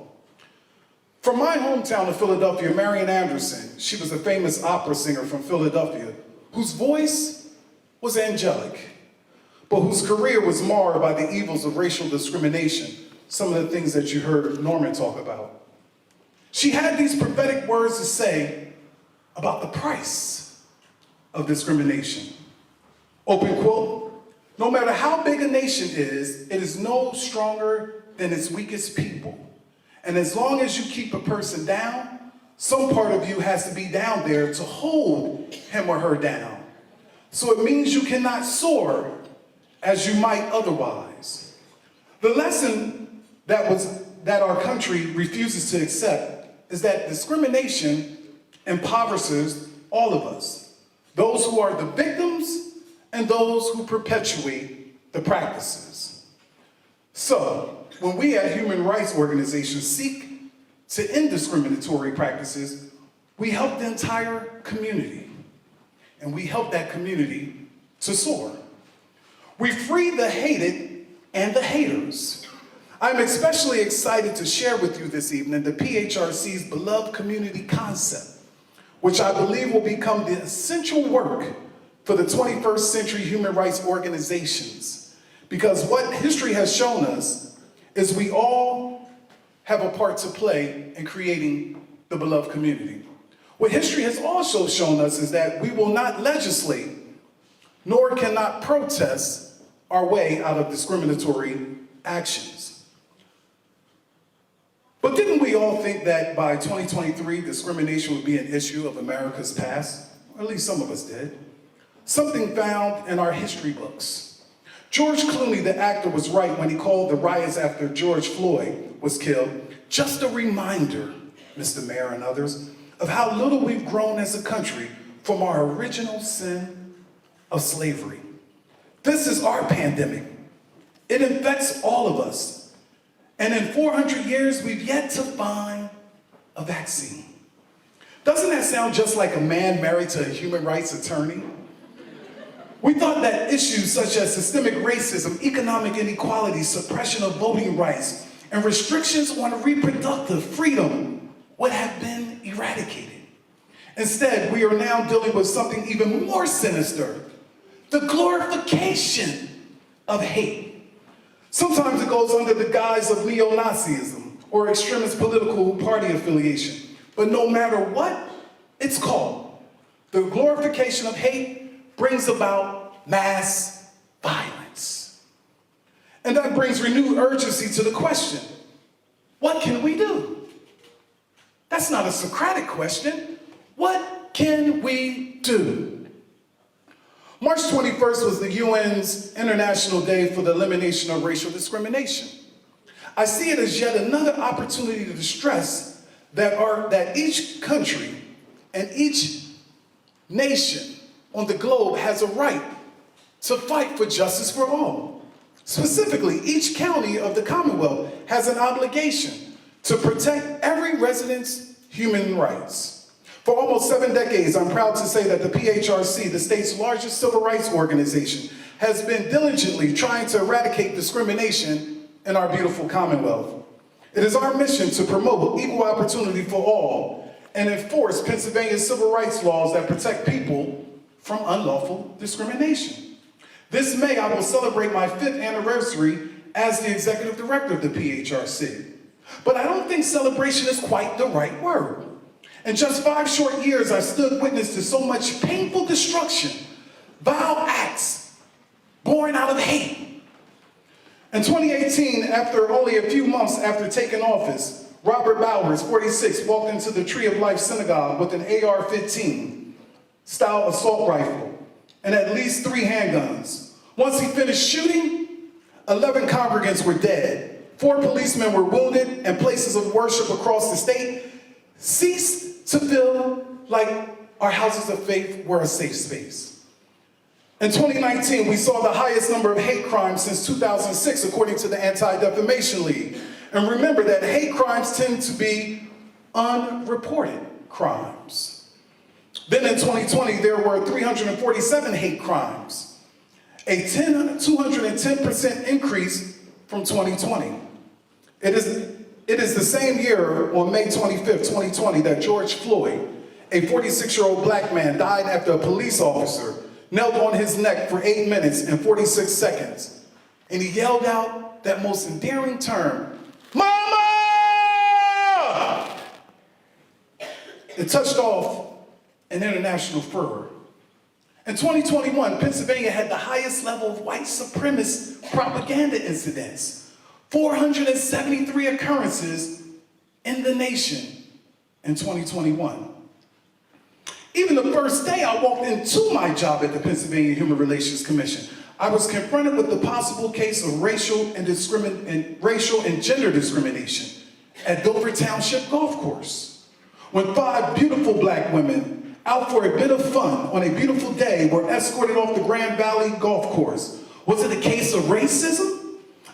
From my hometown of Philadelphia, Marian Anderson, she was a famous opera singer from Philadelphia, whose voice was angelic, but whose career was marred by the evils of racial discrimination, some of the things that you heard Norman talk about. She had these prophetic words to say about the price of discrimination. Open quote, "No matter how big a nation is, it is no stronger than its weakest people. And as long as you keep a person down, some part of you has to be down there to hold him or her down. So it means you cannot soar as you might otherwise." The lesson that our country refuses to accept is that discrimination impoverishes all of us, those who are the victims and those who perpetuate the practices. So, when we at human rights organizations seek to end discriminatory practices, we help the entire community, and we help that community to soar. We free the hated and the haters. I'm especially excited to share with you this evening the PHRC's beloved community concept, which I believe will become the essential work for the 21st century human rights organizations. Because what history has shown us is we all have a part to play in creating the beloved community. What history has also shown us is that we will not legislate, nor cannot protest our way out of discriminatory actions. But didn't we all think that by 2023, discrimination would be an issue of America's past? Or at least some of us did. Something found in our history books. George Clooney, the actor, was right when he called the riots after George Floyd was killed just a reminder, Mr. Mayor and others, of how little we've grown as a country from our original sin of slavery. This is our pandemic. It infects all of us. And in 400 years, we've yet to find a vaccine. Doesn't that sound just like a man married to a human rights attorney? We thought that issues such as systemic racism, economic inequality, suppression of voting rights, and restrictions on reproductive freedom would have been eradicated. Instead, we are now dealing with something even more sinister, the glorification of hate. Sometimes it goes under the guise of neo-Nazism or extremist political party affiliation. But no matter what it's called, the glorification of hate brings about mass violence. And that brings renewed urgency to the question, what can we do? That's not a Socratic question. What can we do? March 21st was the UN's International Day for the Elimination of Racial Discrimination. I see it as yet another opportunity to stress that each country and each nation on the globe has a right to fight for justice for all. Specifically, each county of the Commonwealth has an obligation to protect every resident's human rights. For almost 7 decades, I'm proud to say that the PHRC, the state's largest civil rights organization, has been diligently trying to eradicate discrimination in our beautiful Commonwealth. It is our mission to promote equal opportunity for all and enforce Pennsylvania's civil rights laws that protect people from unlawful discrimination. This May, I will celebrate my 5th anniversary as the executive director of the PHRC. But I don't think celebration is quite the right word. In just 5 short years, I stood witness to so much painful destruction, vile acts born out of hate. In 2018, after only a few months after taking office, Robert Bowers, 46, walked into the Tree of Life Synagogue with an AR-15 style assault rifle and at least 3 handguns. Once he finished shooting, 11 congregants were dead, 4 policemen were wounded, and places of worship across the state ceased to feel like our houses of faith were a safe space. In 2019, we saw the highest number of hate crimes since 2006, according to the Anti-Defamation League. And remember that hate crimes tend to be unreported crimes. Then in 2020, there were 347 hate crimes, a 210% increase from 2020. It is the same year, on May 25th, 2020, that George Floyd, a 46-year-old black man, died after a police officer knelt on his neck for 8 minutes and 46 seconds. And he yelled out that most endearing term, "Mama!" It touched off an international furor. In 2021, Pennsylvania had the highest level of white supremacist propaganda incidents. 473 occurrences in the nation in 2021. Even the first day I walked into my job at the Pennsylvania Human Relations Commission, I was confronted with the possible case of racial and gender discrimination at Dover Township Golf Course, when 5 beautiful black women out for a bit of fun on a beautiful day were escorted off the Grand Valley Golf Course. Was it a case of racism?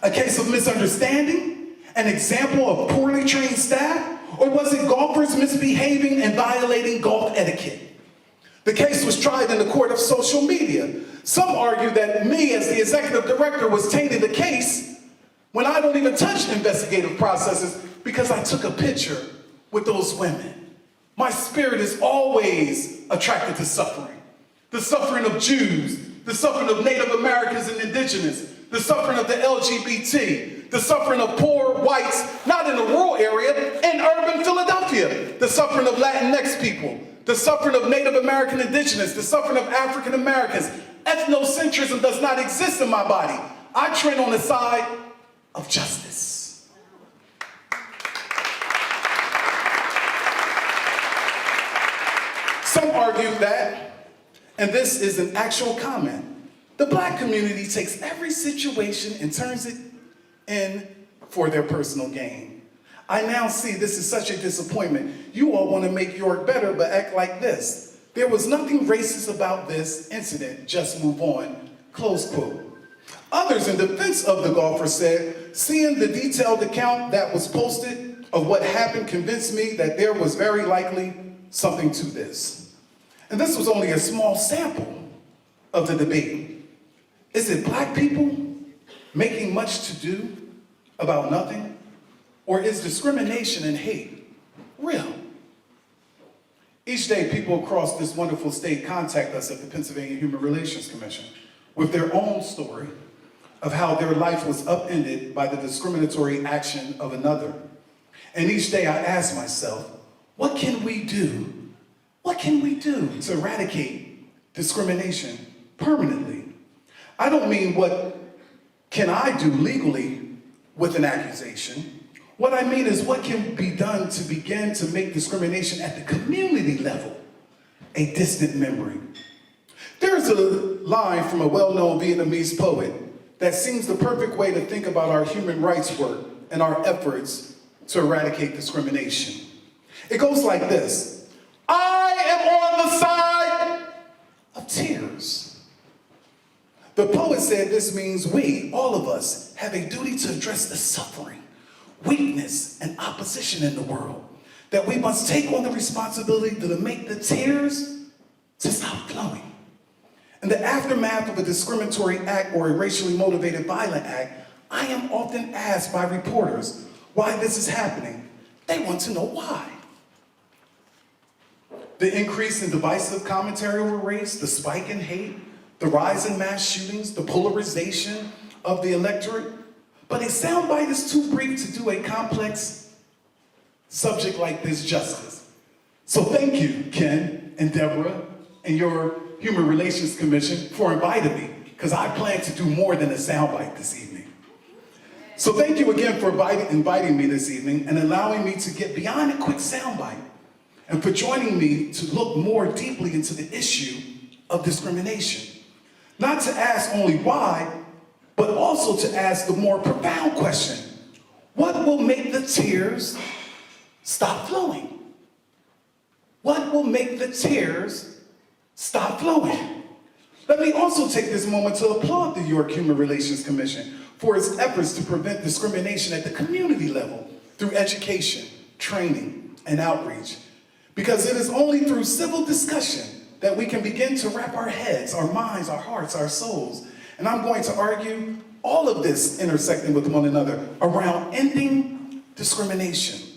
A case of misunderstanding? An example of poorly trained staff? Or was it golfers misbehaving and violating golf etiquette? The case was tried in the court of social media. Some argue that me, as the executive director, was tainting the case when I don't even touch investigative processes because I took a picture with those women. My spirit is always attracted to suffering. The suffering of Jews, the suffering of Native Americans and Indigenous, the suffering of the LGBT, the suffering of poor whites, not in a rural area, in urban Philadelphia, the suffering of Latinx people, the suffering of Native American Indigenous, the suffering of African Americans. Ethnocentrism does not exist in my body. I trend on the side of justice. Some argue that, and this is an actual comment, the black community takes every situation and turns it in for their personal gain. I now see this is such a disappointment. You all want to make York better, but act like this. There was nothing racist about this incident, just move on, close quote. Others in defense of the golfer said, seeing the detailed account that was posted of what happened convinced me that there was very likely something to this. And this was only a small sample of the debate. Is it black people making much to do about nothing? Or is discrimination and hate real? Each day, people across this wonderful state contact us at the Pennsylvania Human Relations Commission with their own story of how their life was upended by the discriminatory action of another. And each day I ask myself, what can we do? What can we do to eradicate discrimination permanently? I don't mean what can I do legally with an accusation. What I mean is what can be done to begin to make discrimination at the community level a distant memory. There's a line from a well-known Vietnamese poet that seems the perfect way to think about our human rights work and our efforts to eradicate discrimination. It goes like this: I am on the side of tears. The poet said this means we, all of us, have a duty to address the suffering, weakness, and opposition in the world, that we must take on the responsibility to make the tears to stop flowing. In the aftermath of a discriminatory act or a racially motivated violent act, I am often asked by reporters why this is happening. They want to know why. The increase in divisive commentary over race, the spike in hate, the rise in mass shootings, the polarization of the electorate. But a soundbite is too brief to do a complex subject like this justice. So thank you, Ken and Deborah and your Human Relations Commission for inviting me, because I plan to do more than a soundbite this evening. So thank you again for inviting me this evening and allowing me to get beyond a quick soundbite, and for joining me to look more deeply into the issue of discrimination. Not to ask only why, but also to ask the more profound question: What will make the tears stop flowing? What will make the tears stop flowing? Let me also take this moment to applaud the York Human Relations Commission for its efforts to prevent discrimination at the community level through education, training, and outreach. Because it is only through civil discussion that we can begin to wrap our heads, our minds, our hearts, our souls. And I'm going to argue all of this intersecting with one another around ending discrimination.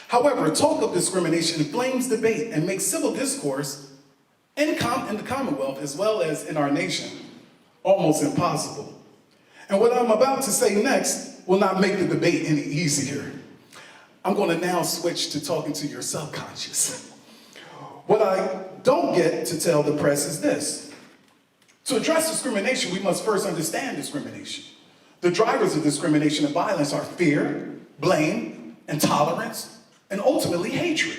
However, talk of discrimination inflames debate and makes civil discourse in the Commonwealth, as well as in our nation, almost impossible. And what I'm about to say next will not make the debate any easier. I'm going to now switch to talking to your subconscious. What I don't get to tell the press is this. To address discrimination, we must first understand discrimination. The drivers of discrimination and violence are fear, blame, intolerance, and ultimately hatred.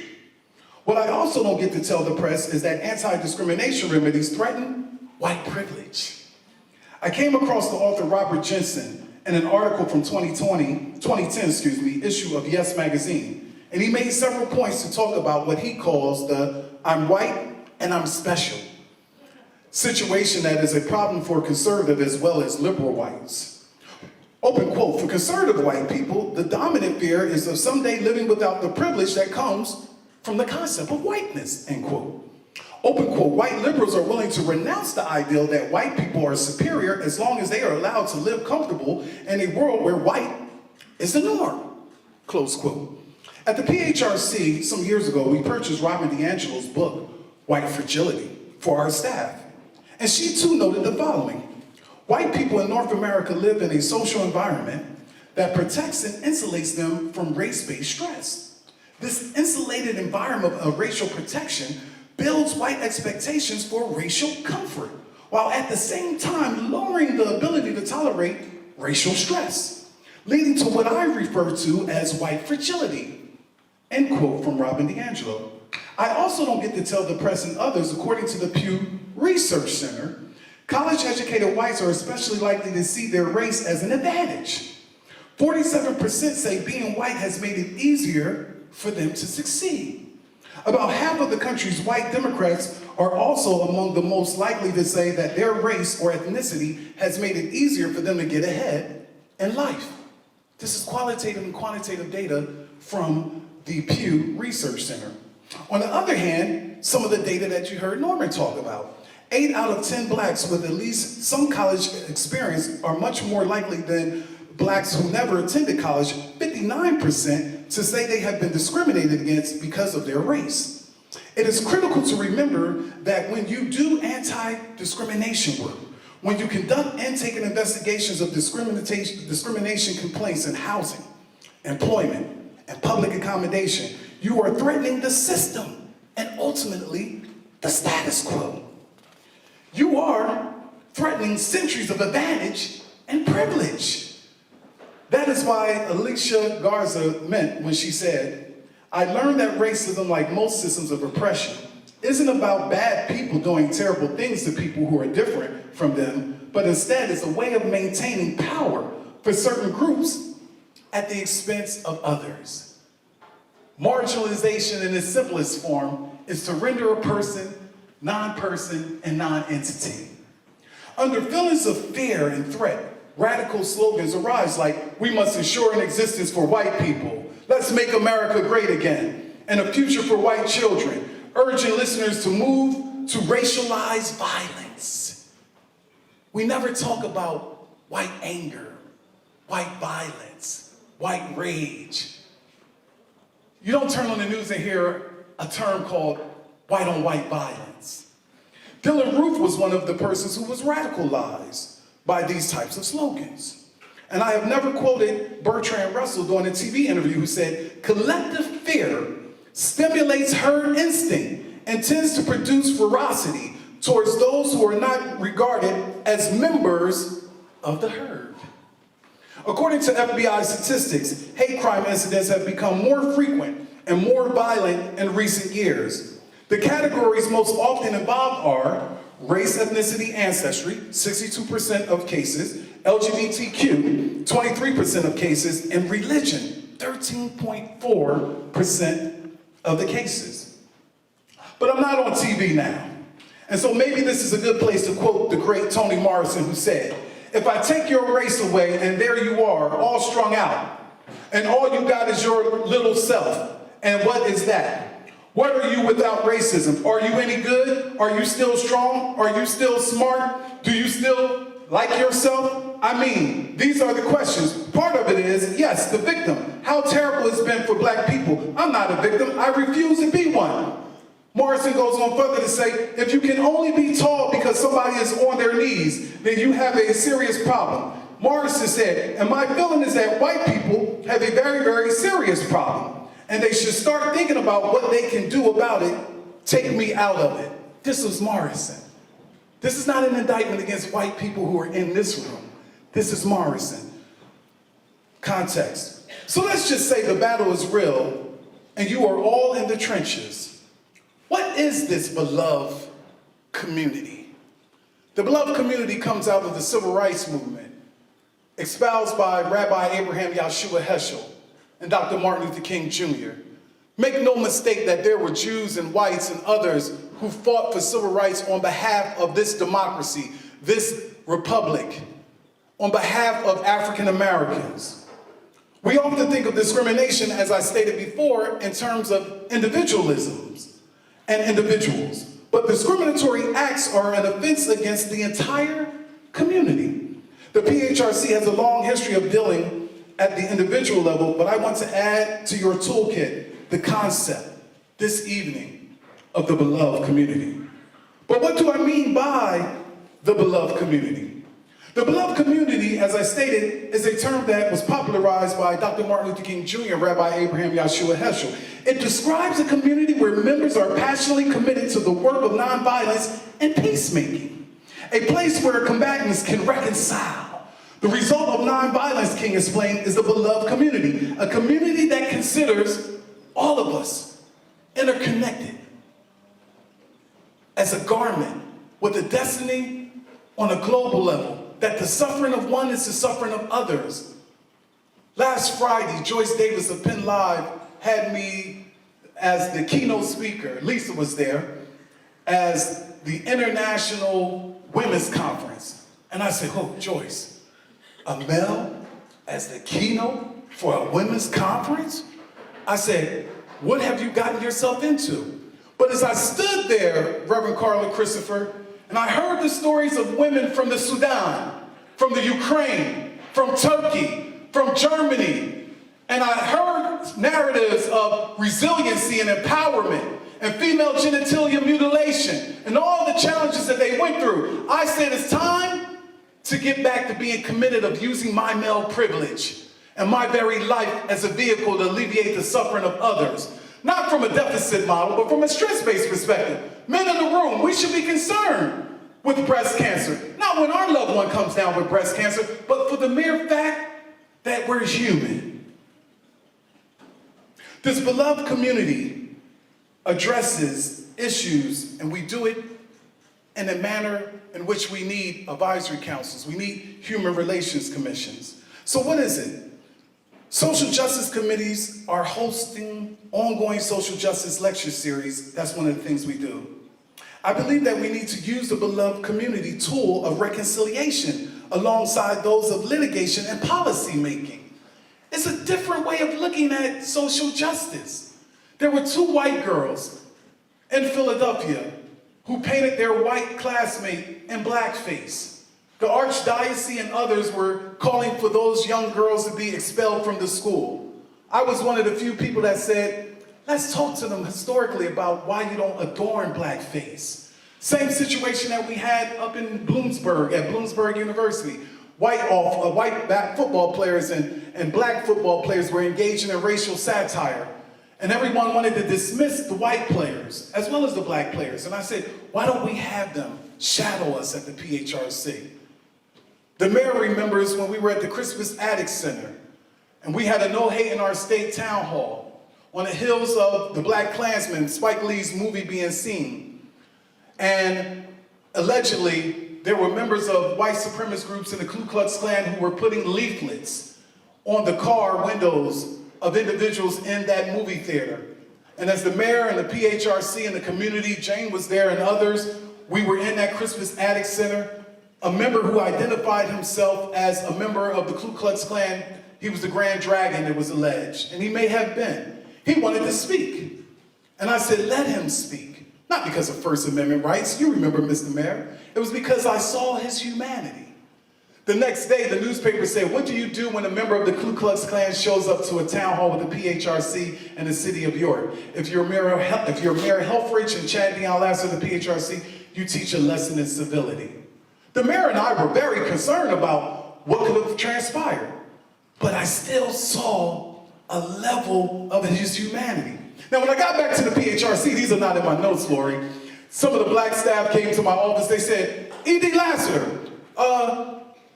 What I also don't get to tell the press is that anti-discrimination remedies threaten white privilege. I came across the author Robert Jensen in an article from 2010, issue of Yes Magazine. And he made several points to talk about what he calls the I'm white and I'm special situation that is a problem for conservative as well as liberal whites. Open quote, for conservative white people, the dominant fear is of someday living without the privilege that comes from the concept of whiteness, end quote. Open quote, white liberals are willing to renounce the ideal that white people are superior as long as they are allowed to live comfortable in a world where white is the norm, close quote. At the PHRC some years ago, we purchased Robin DiAngelo's book, White Fragility, for our staff. And she too noted the following. White people in North America live in a social environment that protects and insulates them from race-based stress. This insulated environment of racial protection builds white expectations for racial comfort, while at the same time lowering the ability to tolerate racial stress, leading to what I refer to as white fragility, end quote from Robin DiAngelo. I also don't get to tell the press and others, according to the Pew Research Center, college-educated whites are especially likely to see their race as an advantage. 47% say being white has made it easier for them to succeed. About half of the country's white Democrats are also among the most likely to say that their race or ethnicity has made it easier for them to get ahead in life. This is qualitative and quantitative data from the Pew Research Center. On the other hand, some of the data that you heard Norman talk about. 8 out of 10 blacks with at least some college experience are much more likely than blacks who never attended college, 59%, to say they have been discriminated against because of their race. It is critical to remember that when you do anti-discrimination work, when you conduct intake and investigations of discrimination complaints in housing, employment, and public accommodation, you are threatening the system and ultimately the status quo. You are threatening centuries of advantage and privilege. That is why Alicia Garza meant when she said, I learned that racism, like most systems of oppression, isn't about bad people doing terrible things to people who are different from them, but instead it's a way of maintaining power for certain groups at the expense of others. Marginalization in its simplest form is to render a person non-person and non-entity. Under feelings of fear and threat, radical slogans arise like, we must ensure an existence for white people, let's make America great again, and a future for white children, urging listeners to move to racialized violence. We never talk about white anger, white violence, white rage. You don't turn on the news and hear a term called white on white violence. Dylann Roof was one of the persons who was radicalized by these types of slogans. And I have never quoted Bertrand Russell during a TV interview who said, collective fear stimulates herd instinct and tends to produce ferocity towards those who are not regarded as members of the herd. According to FBI statistics, hate crime incidents have become more frequent and more violent in recent years. The categories most often involved are race, ethnicity, ancestry, 62% of cases, LGBTQ, 23% of cases, and religion, 13.4% of the cases. But I'm not on TV now. And so maybe this is a good place to quote the great Toni Morrison, who said, "If I take your race away and there you are, all strung out, and all you got is your little self, and what is that? What are you without racism? Are you any good? Are you still strong? Are you still smart? Do you still like yourself?" I mean, these are the questions. Part of it is, yes, the victim. How terrible it's been for black people. I'm not a victim. I refuse to be one. Morrison goes on further to say, if you can only be tall because somebody is on their knees, then you have a serious problem. Morrison said, and my feeling is that white people have a very, very serious problem, and they should start thinking about what they can do about it. Take me out of it. This was Morrison. This is not an indictment against white people who are in this room. This is Morrison. Context. So let's just say the battle is real, and you are all in the trenches. What is this beloved community? The beloved community comes out of the civil rights movement, espoused by Rabbi Abraham Yahshua Heschel and Dr. Martin Luther King Jr. Make no mistake that there were Jews and whites and others who fought for civil rights on behalf of this democracy, this republic, on behalf of African Americans. We often think of discrimination, as I stated before, in terms of individualisms and individuals. But discriminatory acts are an offense against the entire community. The PHRC has a long history of dealing at the individual level, but I want to add to your toolkit the concept this evening of the beloved community. But what do I mean by the beloved community? The beloved community, as I stated, is a term that was popularized by Dr. Martin Luther King Jr. and Rabbi Abraham Yahshua Heschel. It describes a community where members are passionately committed to the work of nonviolence and peacemaking. A place where combatants can reconcile. The result of nonviolence, King explained, is the beloved community. A community that considers all of us interconnected as a garment with a destiny on a global level. That the suffering of one is the suffering of others. Last Friday, Joyce Davis of Penn Live had me as the keynote speaker. Lisa was there as the International Women's Conference. And I said, oh, Joyce, a male as the keynote for a women's conference? I said, what have you gotten yourself into? But as I stood there, Reverend Carla Christopher, and I heard the stories of women from the Sudan, from the Ukraine, from Turkey, from Germany, and I heard narratives of resiliency and empowerment and female genitalia mutilation and all the challenges that they went through. I said it's time to get back to being committed of using my male privilege and my very life as a vehicle to alleviate the suffering of others. Not from a deficit model, but from a stress-based perspective. Men in the room, we should be concerned with breast cancer. Not when our loved one comes down with breast cancer, but for the mere fact that we're human. This beloved community addresses issues, and we do it in a manner in which we need advisory councils. We need human relations commissions. So what is it? Social justice committees are hosting ongoing social justice lecture series. That's one of the things we do. I believe that we need to use the beloved community tool of reconciliation alongside those of litigation and policy making. It's a different way of looking at social justice. There were two white girls in Philadelphia who painted their white classmate in blackface. The Archdiocese and others were calling for those young girls to be expelled from the school. I was one of the few people that said, let's talk to them historically about why you don't adorn blackface. Same situation that we had up in Bloomsburg, at Bloomsburg University. White football players and black football players were engaging in racial satire. And everyone wanted to dismiss the white players as well as the black players. And I said, why don't we have them shadow us at the PHRC? The mayor remembers when we were at the Crispus Attucks Center, and we had a No Hate in Our State town hall on the heels of the Black Klansman, Spike Lee's movie being seen. And allegedly, there were members of white supremacist groups in the Ku Klux Klan who were putting leaflets on the car windows of individuals in that movie theater. And as the mayor and the PHRC and the community, Jane was there and others, we were in that Crispus Attucks Center. A member who identified himself as a member of the Ku Klux Klan, he was the Grand Dragon, it was alleged, and he may have been. He wanted to speak. And I said, let him speak. Not because of First Amendment rights, you remember, Mr. Mayor. It was because I saw his humanity. The next day, the newspaper said, what do you do when a member of the Ku Klux Klan shows up to a town hall with the PHRC and the city of York? If you're Mayor Helfrich and Chad Dion Lasseter, the PHRC, you teach a lesson in civility. The mayor and I were very concerned about what could have transpired, but I still saw a level of his humanity. Now, when I got back to the PHRC, these are not in my notes, Lori, some of the black staff came to my office, they said, E.D. Lassiter,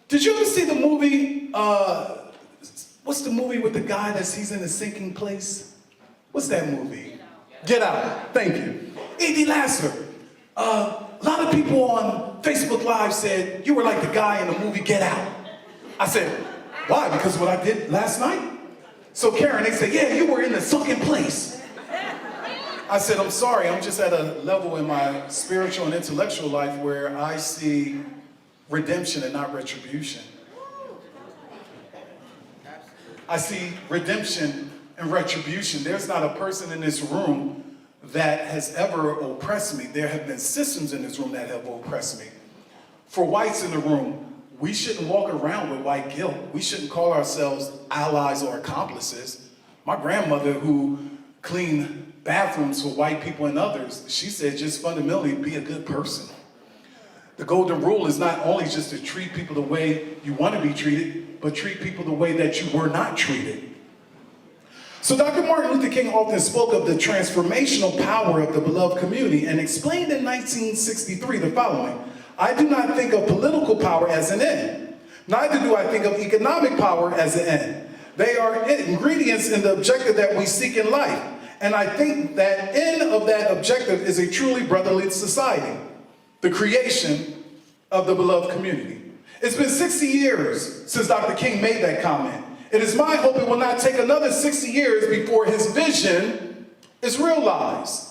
did you ever see the movie, what's the movie with the guy he's in a sinking place? What's that movie? Get Out. Thank you. E.D. Lassiter, a lot of people on Facebook Live said you were like the guy in the movie Get Out. I said, why? Because of what I did last night? So Karen, they said, yeah, you were in the sunken place. I said, I'm sorry, I'm just at a level in my spiritual and intellectual life where I see redemption and not retribution. I see redemption and retribution. There's not a person in this room that has ever oppressed me. There have been systems in this room that have oppressed me. For whites in the room, we shouldn't walk around with white guilt. We shouldn't call ourselves allies or accomplices. My grandmother, who cleaned bathrooms for white people and others, she said just fundamentally be a good person. The golden rule is not only just to treat people the way you want to be treated, but treat people the way that you were not treated. So Dr. Martin Luther King often spoke of the transformational power of the beloved community and explained in 1963 the following: I do not think of political power as an end. Neither do I think of economic power as an end. They are ingredients in the objective that we seek in life. And I think that end of that objective is a truly brotherly society, the creation of the beloved community. It's been 60 years since Dr. King made that comment. It is my hope it will not take another 60 years before his vision is realized.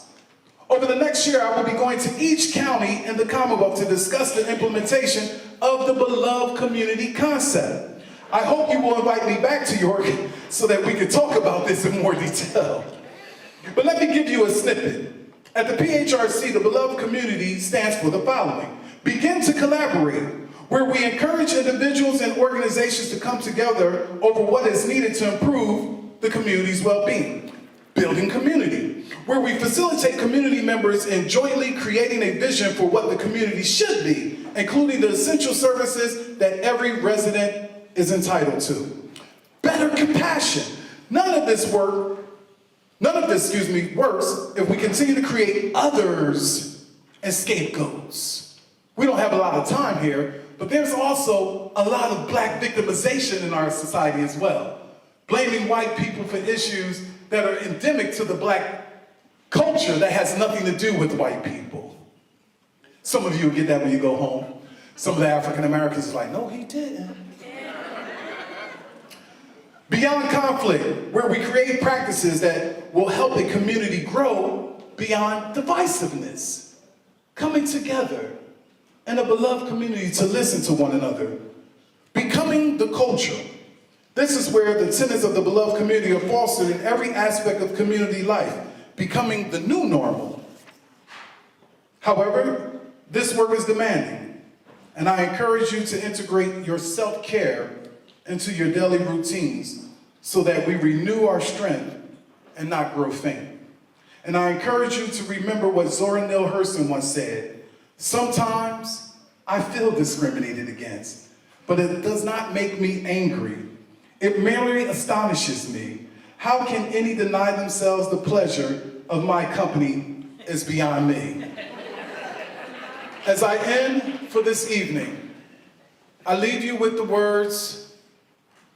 Over the next year, I will be going to each county in the Commonwealth to discuss the implementation of the beloved community concept. I hope you will invite me back to York so that we can talk about this in more detail. But let me give you a snippet. At the PHRC, the beloved community stands for the following: begin to collaborate, where we encourage individuals and organizations to come together over what is needed to improve the community's well-being. Building community, where we facilitate community members in jointly creating a vision for what the community should be, including the essential services that every resident is entitled to. Better compassion. None of this works if we continue to create others as scapegoats. We don't have a lot of time here, but there's also a lot of black victimization in our society as well. Blaming white people for issues that are endemic to the black culture that has nothing to do with white people. Some of you will get that when you go home. Some of the African Americans is like, no, he didn't. Beyond conflict, where we create practices that will help a community grow beyond divisiveness. Coming together in a beloved community to listen to one another. Becoming the culture. This is where the tenets of the beloved community are fostered in every aspect of community life, becoming the new normal. However, this work is demanding, and I encourage you to integrate your self-care into your daily routines so that we renew our strength and not grow faint. And I encourage you to remember what Zora Neale Hurston once said: sometimes I feel discriminated against, but it does not make me angry. It merely astonishes me. How can any deny themselves the pleasure of my company is beyond me. As I end for this evening, I leave you with the words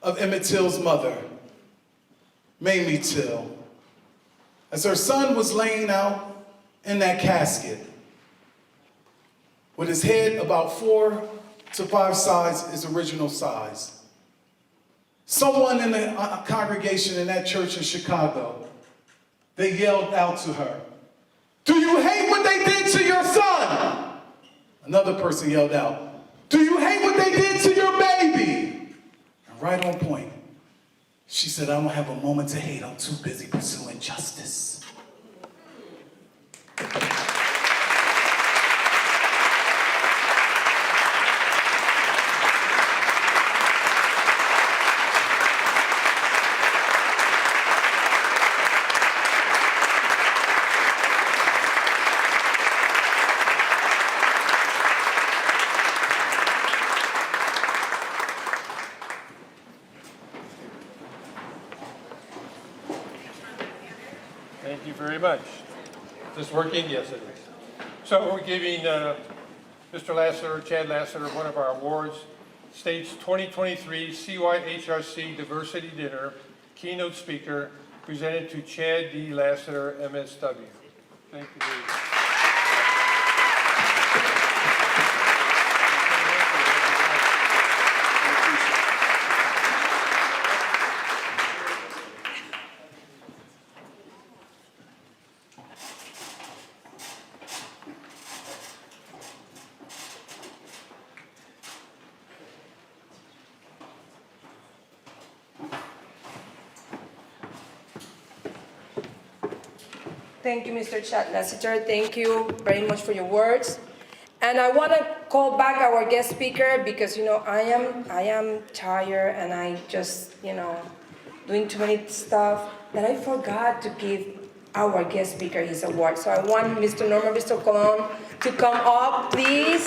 of Emmett Till's mother, Mamie Till. As her son was laying out in that casket, with his head about 4 to 5 size his original size. Someone in the congregation in that church in Chicago, they yelled out to her, "Do you hate what they did to your son?" Another person yelled out, "Do you hate what they did to your baby?" And right on point, she said, "I don't have a moment to hate. I'm too busy pursuing justice." Thank you very much. Is this working? Yes, it is. So we're giving Mr. Lassiter, Chad Lassiter, one of our awards, State's 2023 CYHRC Diversity Dinner keynote speaker, presented to Chad D. Lassiter, MSW. Thank you. Thank you, Mr. Chad Lassiter. Thank you very much for your words. And I want to call back our guest speaker because, I am tired and I just, doing too many stuff that I forgot to give our guest speaker his award. So I want Mr. Norman Bristol Colon to come up, please.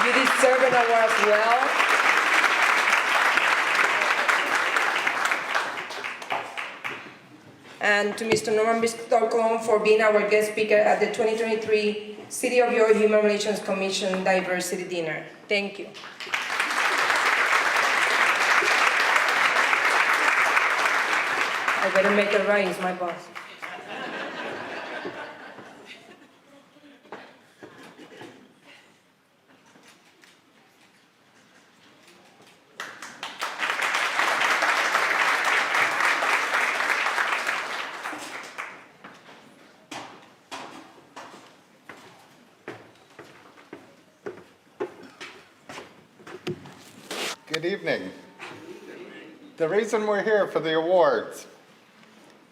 You deserve an award as well. And to Mr. Norman Bristol Colon for being our guest speaker at the 2023 City of York Human Relations Commission Diversity Dinner. Thank you. I better make it right, he's my boss. Good evening. The reason we're here for the awards,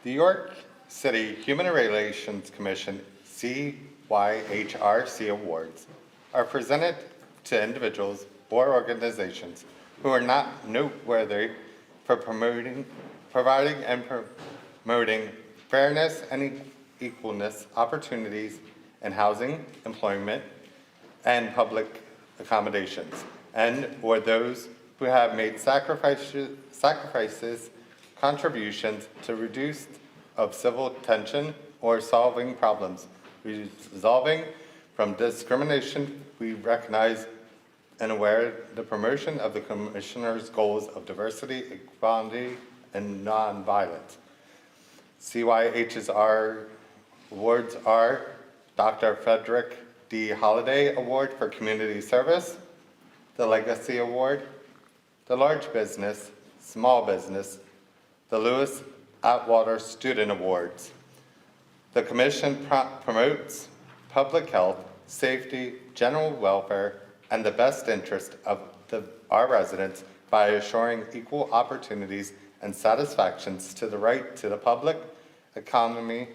the York City Human Relations Commission CYHRC Awards are presented to individuals or organizations who are not noteworthy for providing and promoting fairness and equalness opportunities in housing, employment, and public accommodations, and or those who have made sacrifices, contributions to reduce of civil tension or solving problems, resolving from discrimination. We recognize and aware the promotion of the Commissioner's goals of diversity, equality, and nonviolence. CYHRC awards are Dr. Frederick D. Holliday Award for Community Service, the Legacy Award, the Large Business, Small Business, the Lewis Atwater Student Awards. The Commission promotes public health, safety, general welfare, and the best interest of our residents by assuring equal opportunities and satisfactions to the right to the public economy,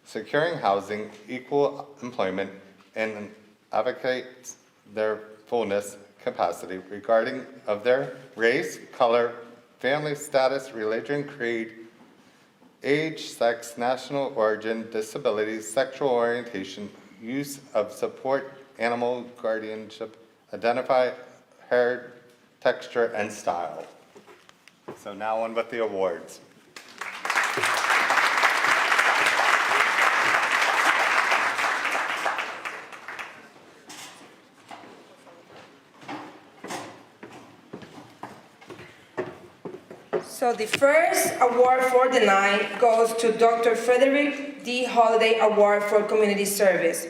securing housing, equal employment, and advocates their fullness capacity regarding of their race, color, family status, religion, creed, age, sex, national origin, disabilities, sexual orientation, use of support, animal guardianship, identify, hair, texture, and style. So now on with the awards. So the first award for the night goes to Dr. Frederick D. Holliday Award for Community Service.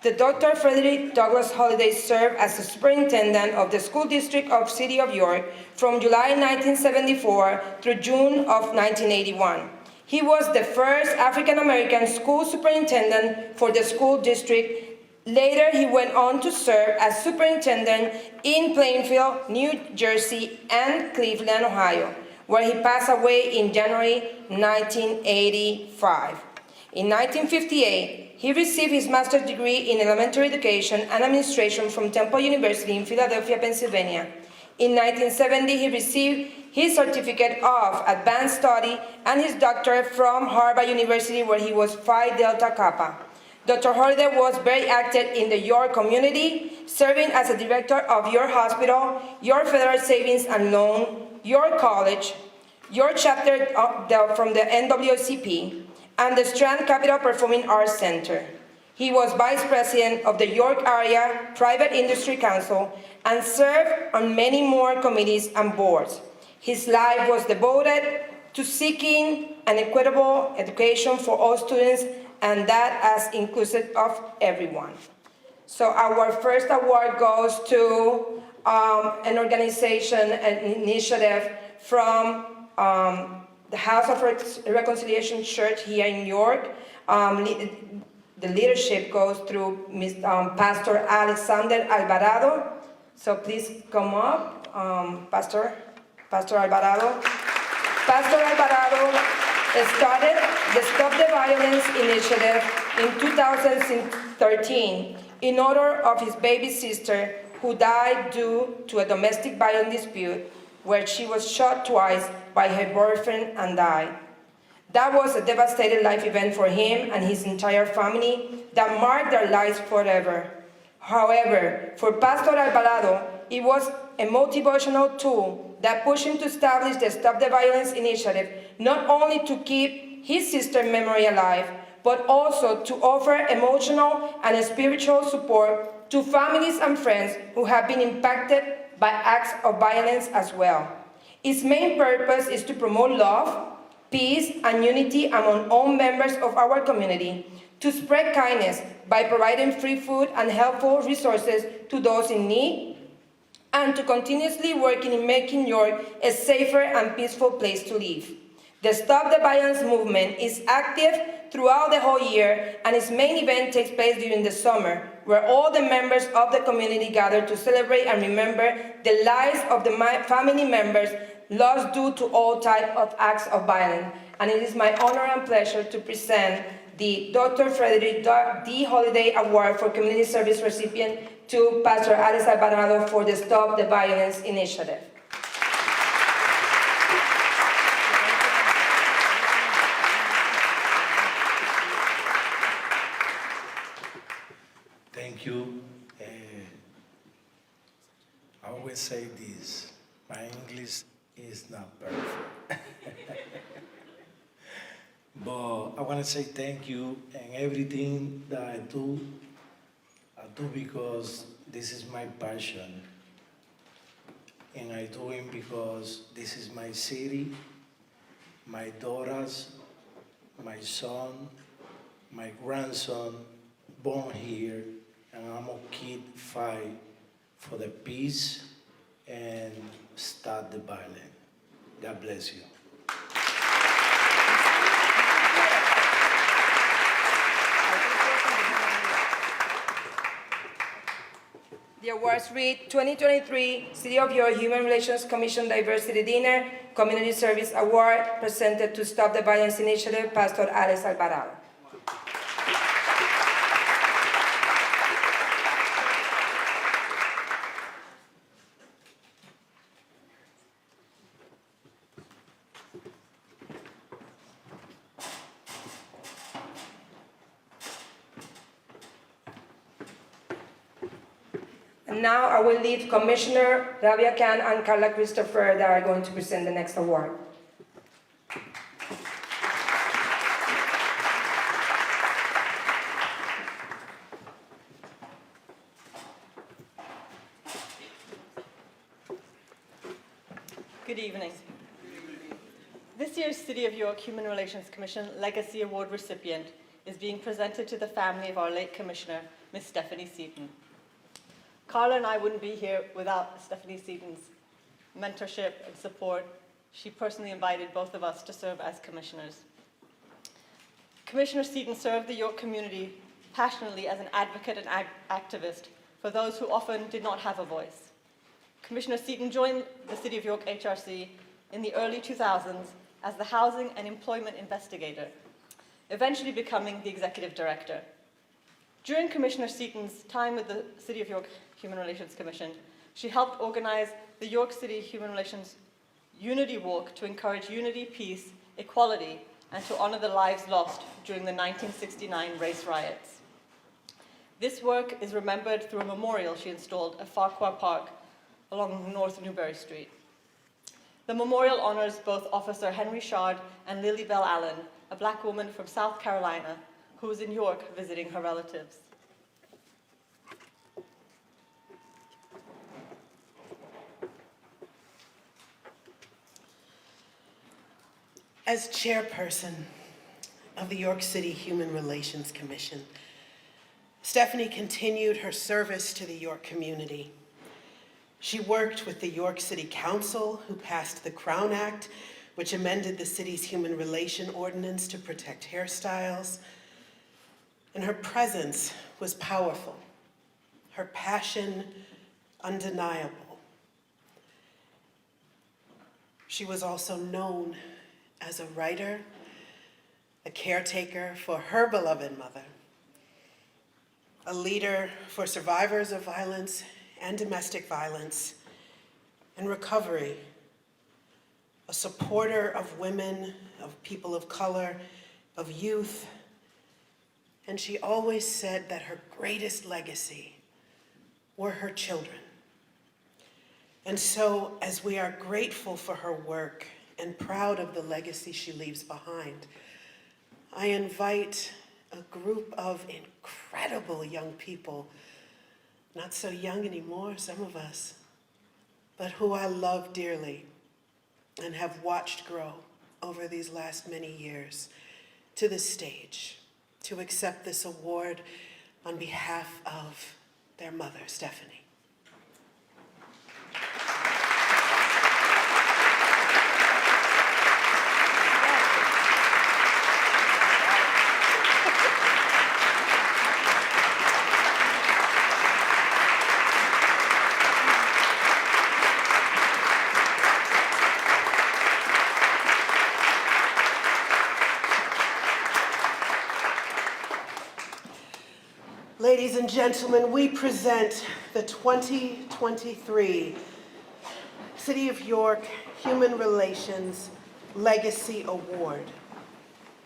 The Dr. Frederick Douglass Holliday served as the superintendent of the school district of City of York from July 1974 through June of 1981. He was the first African-American school superintendent for the school district. Later, he went on to serve as superintendent in Plainfield, New Jersey, and Cleveland, Ohio, where he passed away in January 1985. In 1958, he received his master's degree in elementary education and administration from Temple University in Philadelphia, Pennsylvania. In 1970, he received his certificate of advanced study and his doctorate from Harvard University, where he was Phi Delta Kappa. Dr. Holliday was very active in the York community, serving as a director of York Hospital, York Federal Savings and Loan, York College, York chapter from the NAACP, and the Strand Capital Performing Arts Center. He was vice president of the York Area Private Industry Council and served on many more committees and boards. His life was devoted to seeking an equitable education for all students, and that as inclusive of everyone. So our first award goes to an organization, an initiative from the House of Reconciliation Church here in York. The leadership goes through Pastor Alexander Alvarado. So please come up, Pastor Alvarado. Pastor Alvarado started the Stop the Violence initiative in 2013 in honor of his baby sister who died due to a domestic violence dispute where she was shot twice by her boyfriend and died. That was a devastating life event for him and his entire family that marked their lives forever. However, for Pastor Alvarado, it was a motivational tool that pushed him to establish the Stop the Violence initiative, not only to keep his sister's memory alive, but also to offer emotional and spiritual support to families and friends who have been impacted by acts of violence as well. Its main purpose is to promote love, peace, and unity among all members of our community, to spread kindness by providing free food and helpful resources to those in need, and to continuously working in making York a safer and peaceful place to live. The Stop the Violence movement is active throughout the whole year, and its main event takes place during the summer, where all the members of the community gather to celebrate and remember the lives of the family members lost due to all types of acts of violence. And it is my honor and pleasure to present the Dr. Frederick D. Holliday Award for Community Service recipient to Pastor Alex Alvarado for the Stop the Violence initiative. Thank you. I always say this, my English is not perfect. But I want to say thank you, and everything that I do because this is my passion. And I do it because this is my city, my daughters, my son, my grandson, born here, and I'm a kid fight for the peace and stop the violence. God bless you. The awards read 2023 City of York Human Relations Commission Diversity Dinner Community Service Award presented to Stop the Violence Initiative, Pastor Alex Alvarado. And now I will leave Commissioner Rabia Khan and Carla Christopher that are going to present the next award. Good evening. This year's City of York Human Relations Commission Legacy Award recipient is being presented to the family of our late Commissioner, Miss Stephanie Seaton. Carla and I wouldn't be here without Stephanie Seaton's mentorship and support. She personally invited both of us to serve as commissioners. Commissioner Seaton served the York community passionately as an advocate and activist for those who often did not have a voice. Commissioner Seaton joined the City of York HRC in the early 2000s as the Housing and Employment Investigator, eventually becoming the Executive Director. During Commissioner Seaton's time with the City of York Human Relations Commission, she helped organize the York City Human Relations Unity Walk to encourage unity, peace, equality, and to honor the lives lost during the 1969 race riots. This work is remembered through a memorial she installed at Farquhar Park along North Newbury Street. The memorial honors both Officer Henry Shard and Lily Bell Allen, a Black woman from South Carolina who was in York visiting her relatives. As chairperson of the York City Human Relations Commission, Stephanie continued her service to the York community. She worked with the York City Council, who passed the Crown Act, which amended the city's human relation ordinance to protect hairstyles. And her presence was powerful, her passion undeniable. She was also known as a writer, a caretaker for her beloved mother, a leader for survivors of violence and domestic violence and recovery, a supporter of women, of people of color, of youth, and she always said that her greatest legacy were her children. And so, as we are grateful for her work and proud of the legacy she leaves behind, I invite a group of incredible young people, not so young anymore, some of us, but who I love dearly and have watched grow over these last many years, to the stage to accept this award on behalf of their mother, Stephanie. Ladies and gentlemen, we present the 2023 City of York Human Relations Legacy Award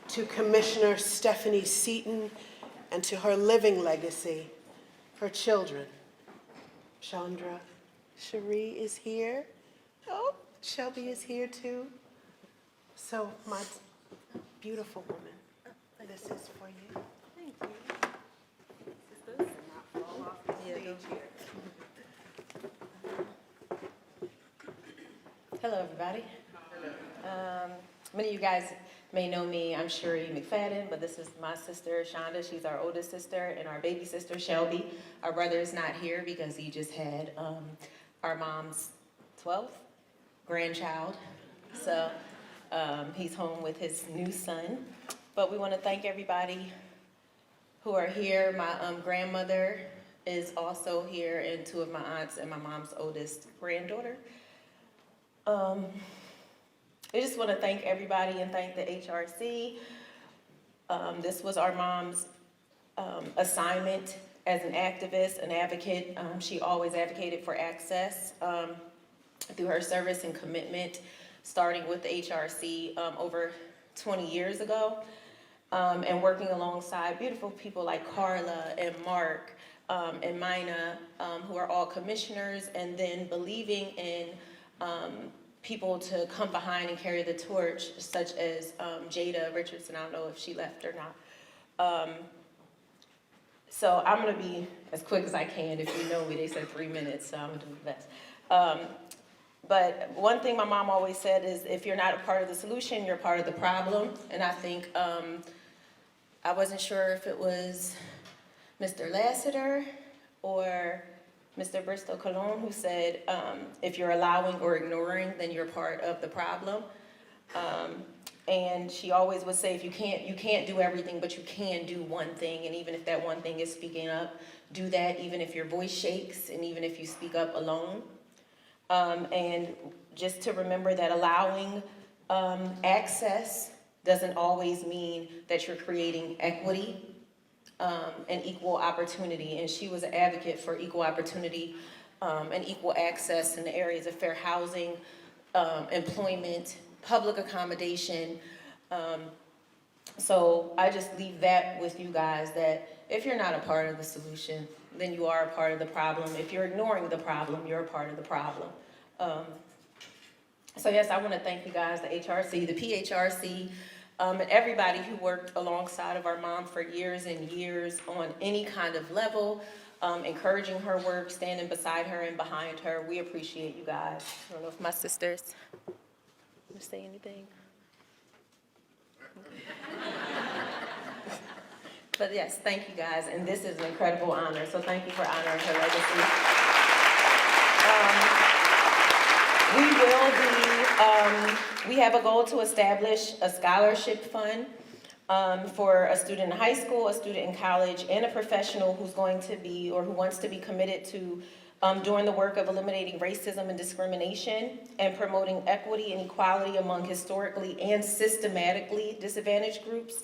to Commissioner Stephanie Seaton and to her living legacy, her children. Chandra Cherie is here. Oh, Shelby is here too. So my beautiful woman, this is for you. Thank you. Hello, everybody. Many of you guys may know me. I'm Cherie McFadden, but this is my sister, Shonda. She's our oldest sister, and our baby sister, Shelby. Our brother is not here because he just had our mom's 12th grandchild. So he's home with his new son. But we want to thank everybody who are here. My grandmother is also here, and two of my aunts and my mom's oldest granddaughter. I just want to thank everybody and thank the HRC. This was our mom's assignment as an activist, an advocate. She always advocated for access through her service and commitment, starting with the HRC over 20 years ago, and working alongside beautiful people like Carla and Mark and Mina, who are all commissioners, and then believing in people to come behind and carry the torch, such as Jada Richardson. I don't know if she left or not. So I'm gonna be as quick as I can. If you know me, they said 3 minutes, so I'm gonna do my best. But one thing my mom always said is, if you're not a part of the solution, you're part of the problem. And I think, I wasn't sure if it was Mr. Lassiter or Mr. Bristol Colon, who said, if you're allowing or ignoring, then you're part of the problem. And she always would say, if you can't do everything, but you can do one thing. And even if that one thing is speaking up, do that, even if your voice shakes and even if you speak up alone. And just to remember that allowing access doesn't always mean that you're creating equity and equal opportunity. And she was an advocate for equal opportunity and equal access in the areas of fair housing, employment, public accommodation. So I just leave that with you guys, that if you're not a part of the solution, then you are a part of the problem. If you're ignoring the problem, you're a part of the problem. So yes, I want to thank you guys, the HRC, the PHRC, and everybody who worked alongside of our mom for years and years on any kind of level, encouraging her work, standing beside her and behind her. We appreciate you guys. I don't know if my sisters want to say anything. But yes, thank you guys, and this is an incredible honor, so thank you for honoring her legacy. We have a goal to establish a scholarship fund for a student in high school, a student in college, and a professional who's going to be, or who wants to be committed to doing the work of eliminating racism and discrimination and promoting equity and equality among historically and systematically disadvantaged groups.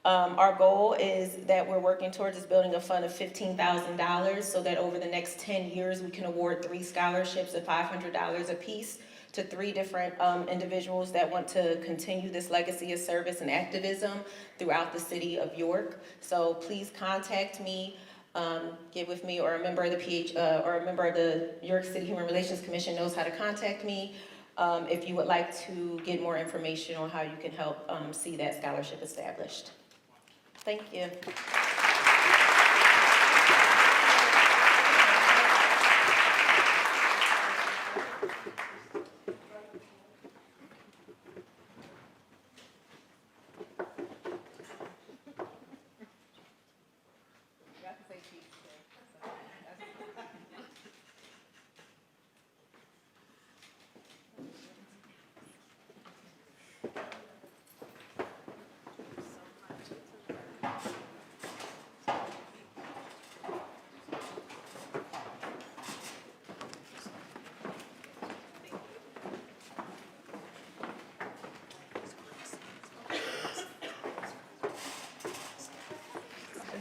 Our goal is that we're working towards is building a fund of $15,000 so that over the next 10 years we can award 3 scholarships of $500 apiece to 3 different individuals that want to continue this legacy of service and activism throughout the city of York. So please contact me, get with me, or a member of the York City Human Relations Commission knows how to contact me if you would like to get more information on how you can help see that scholarship established. Thank you.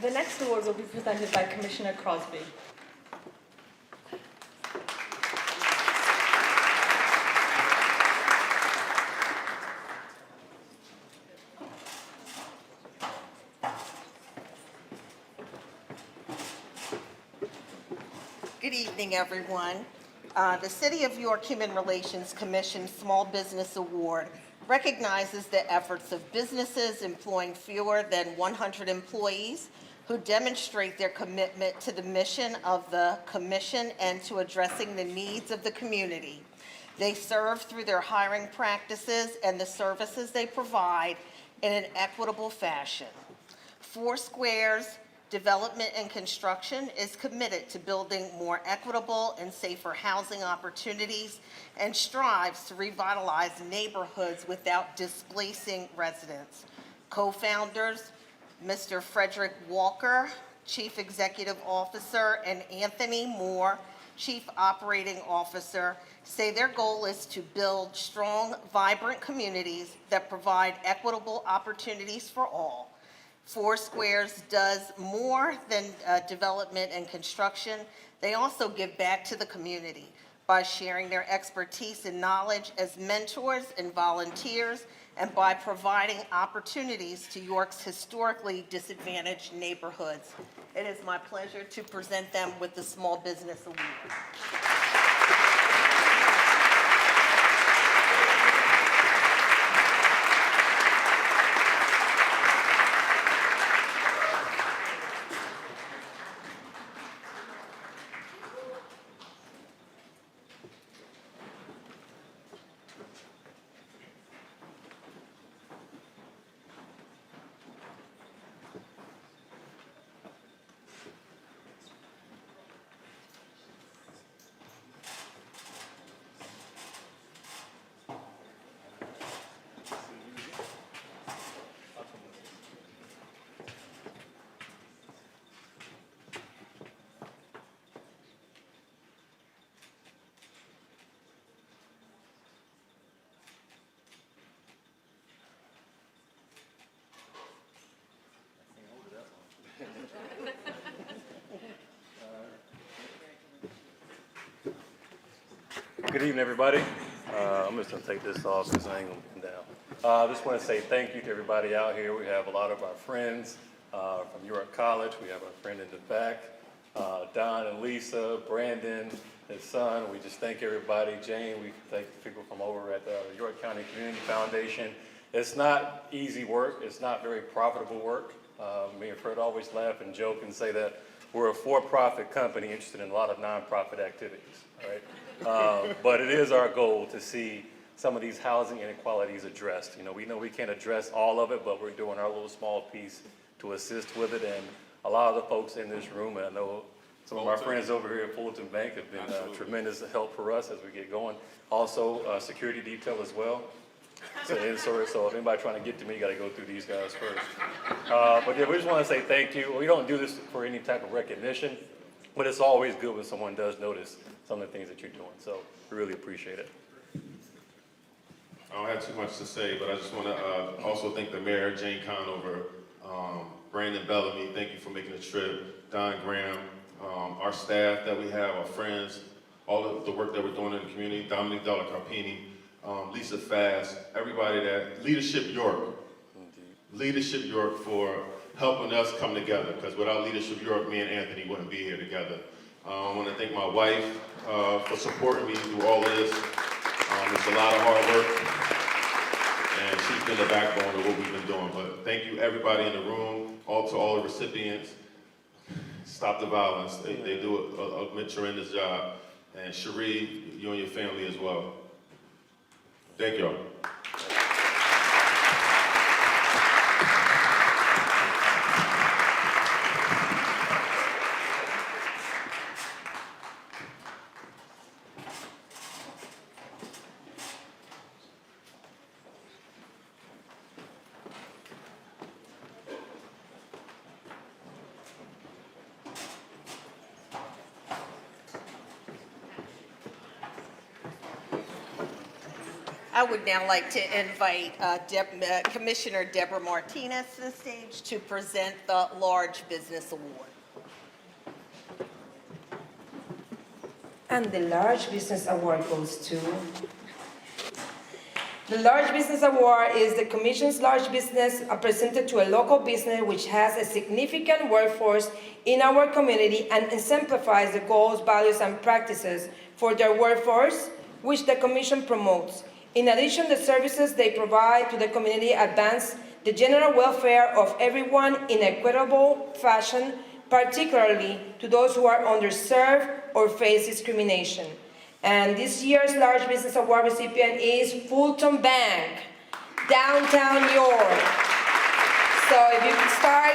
The next award will be presented by Commissioner Crosby. Good evening, everyone. The City of York Human Relations Commission Small Business Award recognizes the efforts of businesses employing fewer than 100 employees who demonstrate their commitment to the mission of the commission and to addressing the needs of the community. They serve through their hiring practices and the services they provide in an equitable fashion. Foursquare's Development and Construction is committed to building more equitable and safer housing opportunities and strives to revitalize neighborhoods without displacing residents. Co-founders, Mr. Frederick Walker, Chief Executive Officer, and Anthony Moore, Chief Operating Officer, say their goal is to build strong, vibrant communities that provide equitable opportunities for all. Foursquares does more than development and construction. They also give back to the community by sharing their expertise and knowledge as mentors and volunteers, and by providing opportunities to York's historically disadvantaged neighborhoods. It is my pleasure to present them with the Small Business Award. Good evening, everybody. I'm just gonna take this off because I ain't gonna come down. I just want to say thank you to everybody out here. We have a lot of our friends from York College. We have our friend in the back, Don and Lisa, Brandon, his son. We just thank everybody. Jane, we thank people from over at the York County Community Foundation. It's not easy work. It's not very profitable work. Me and Fred always laugh and joke and say that we're a for-profit company interested in a lot of nonprofit activities, right? But it is our goal to see some of these housing inequalities addressed. You know we can't address all of it, but we're doing our little small piece to assist with it. And a lot of the folks in this room, and I know some of our friends over here at Fulton Bank have been tremendous help for us as we get going. Also, security detail as well. So if anybody trying to get to me, you got to go through these guys first. But yeah, we just want to say thank you. We don't do this for any type of recognition, but it's always good when someone does notice some of the things that you're doing. So we really appreciate it. I don't have too much to say, but I just want to also thank the mayor, Jane Conover, Brandon Bellamy. Thank you for making the trip. Don Graham, our staff that we have, our friends, all of the work that we're doing in the community. Dominique Della Carpini, Lisa Fast, everybody that Leadership York. Leadership York for helping us come together, because without Leadership York, me and Anthony wouldn't be here together. I want to thank my wife for supporting me through all of this. It's a lot of hard work, and she's been the backbone of what we've been doing. But thank you, everybody in the room, to all the recipients. Stop the violence. They do a tremendous job. And Cherie, you and your family as well. Thank y'all. I would now like to invite Commissioner Deborah Martinez to the stage to present the Large Business Award. And the Large Business Award goes to... The Large Business Award is the Commission's large business presented to a local business which has a significant workforce in our community and exemplifies the goals, values, and practices for their workforce, which the Commission promotes. In addition, the services they provide to the community advance the general welfare of everyone in an equitable fashion, particularly to those who are underserved or face discrimination. And this year's Large Business Award recipient is Fulton Bank, downtown York. So if you can start,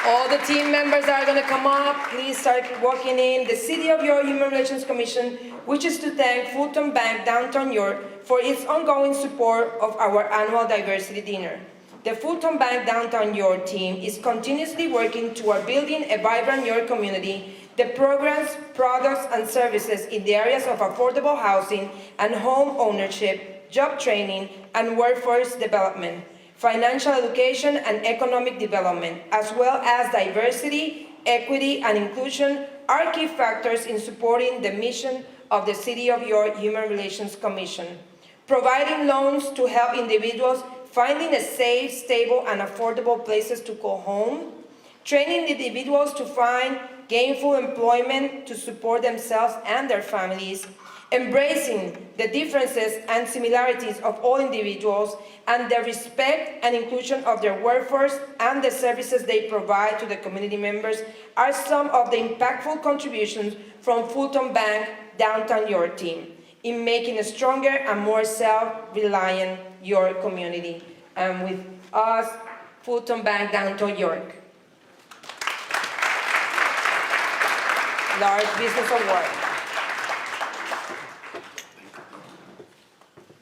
all the team members are going to come up. Please start walking in. The City of York Human Relations Commission wishes to thank Fulton Bank, downtown York, for its ongoing support of our annual diversity dinner. The Fulton Bank Downtown York team is continuously working toward building a vibrant York community. The programs, products, and services in the areas of affordable housing and home ownership, job training, and workforce development, financial education and economic development, as well as diversity, equity, and inclusion are key factors in supporting the mission of the City of York Human Relations Commission. Providing loans to help individuals finding a safe, stable, and affordable places to call home, training individuals to find gainful employment to support themselves and their families, embracing the differences and similarities of all individuals, and the respect and inclusion of their workforce and the services they provide to the community members are some of the impactful contributions from Fulton Bank Downtown York team in making a stronger and more self-reliant York community. And with us, Fulton Bank Downtown York. Large Business Award.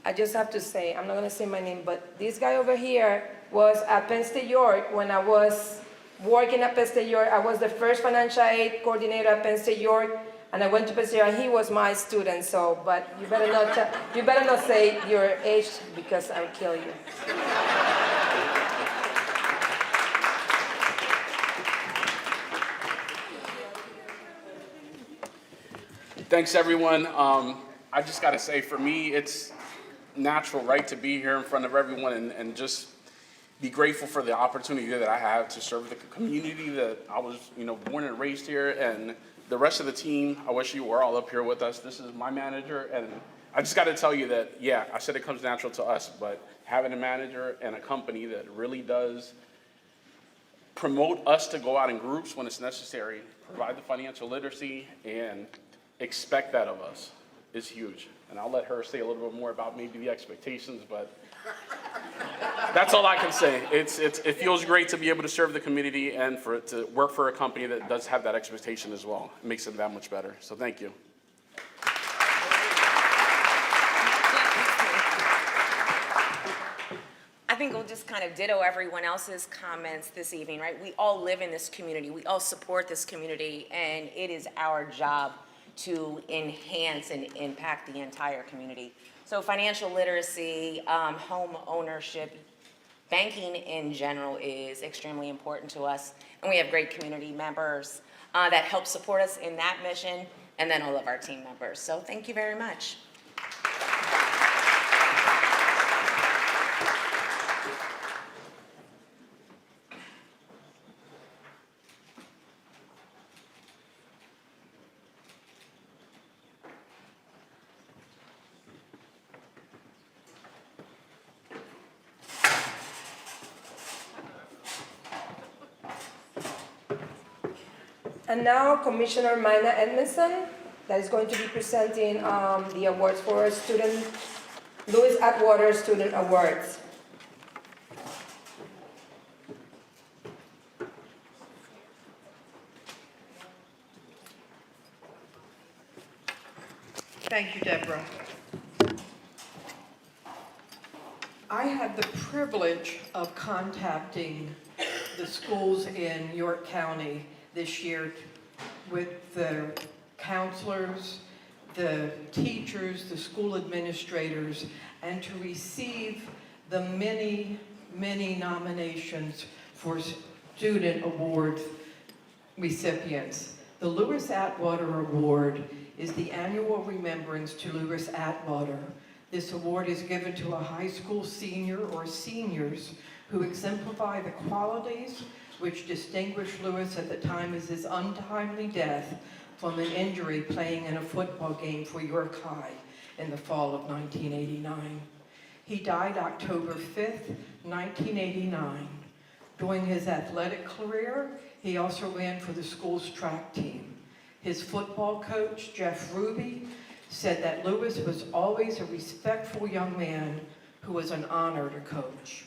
I just have to say, I'm not going to say my name, but this guy over here was at Penn State York when I was working at Penn State York. I was the first financial aid coordinator at Penn State York, and I went to Penn State York, and he was my student. So, but you better not say your age because I'll kill you. Thanks, everyone. I just got to say, for me, it's natural, right, to be here in front of everyone and just be grateful for the opportunity that I have to serve the community that I was, born and raised here. And the rest of the team, I wish you were all up here with us. This is my manager, and I just got to tell you that, yeah, I said it comes natural to us, but having a manager and a company that really does promote us to go out in groups when it's necessary, provide the financial literacy, and expect that of us is huge. And I'll let her say a little bit more about maybe the expectations, but that's all I can say. It feels great to be able to serve the community and for it to work for a company that does have that expectation as well. It makes it that much better. So thank you. I think we'll just kind of ditto everyone else's comments this evening, right? We all live in this community. We all support this community, and it is our job to enhance and impact the entire community. So financial literacy, home ownership, banking in general is extremely important to us. And we have great community members that help support us in that mission, and then all of our team members. So thank you very much. And now Commissioner Mina Edmondson, that is going to be presenting the awards for student, Lewis Atwater Student Awards. Thank you, Deborah. I had the privilege of contacting the schools in York County this year with the counselors, the teachers, the school administrators, and to receive the many, many nominations for student award recipients. The Lewis Atwater Award is the annual remembrance to Lewis Atwater. This award is given to a high school senior or seniors who exemplify the qualities which distinguished Lewis at the time of his untimely death from an injury playing in a football game for York High in the fall of 1989. He died October 5th, 1989. During his athletic career, he also ran for the school's track team. His football coach, Jeff Ruby, said that Lewis was always a respectful young man who was an honor to coach.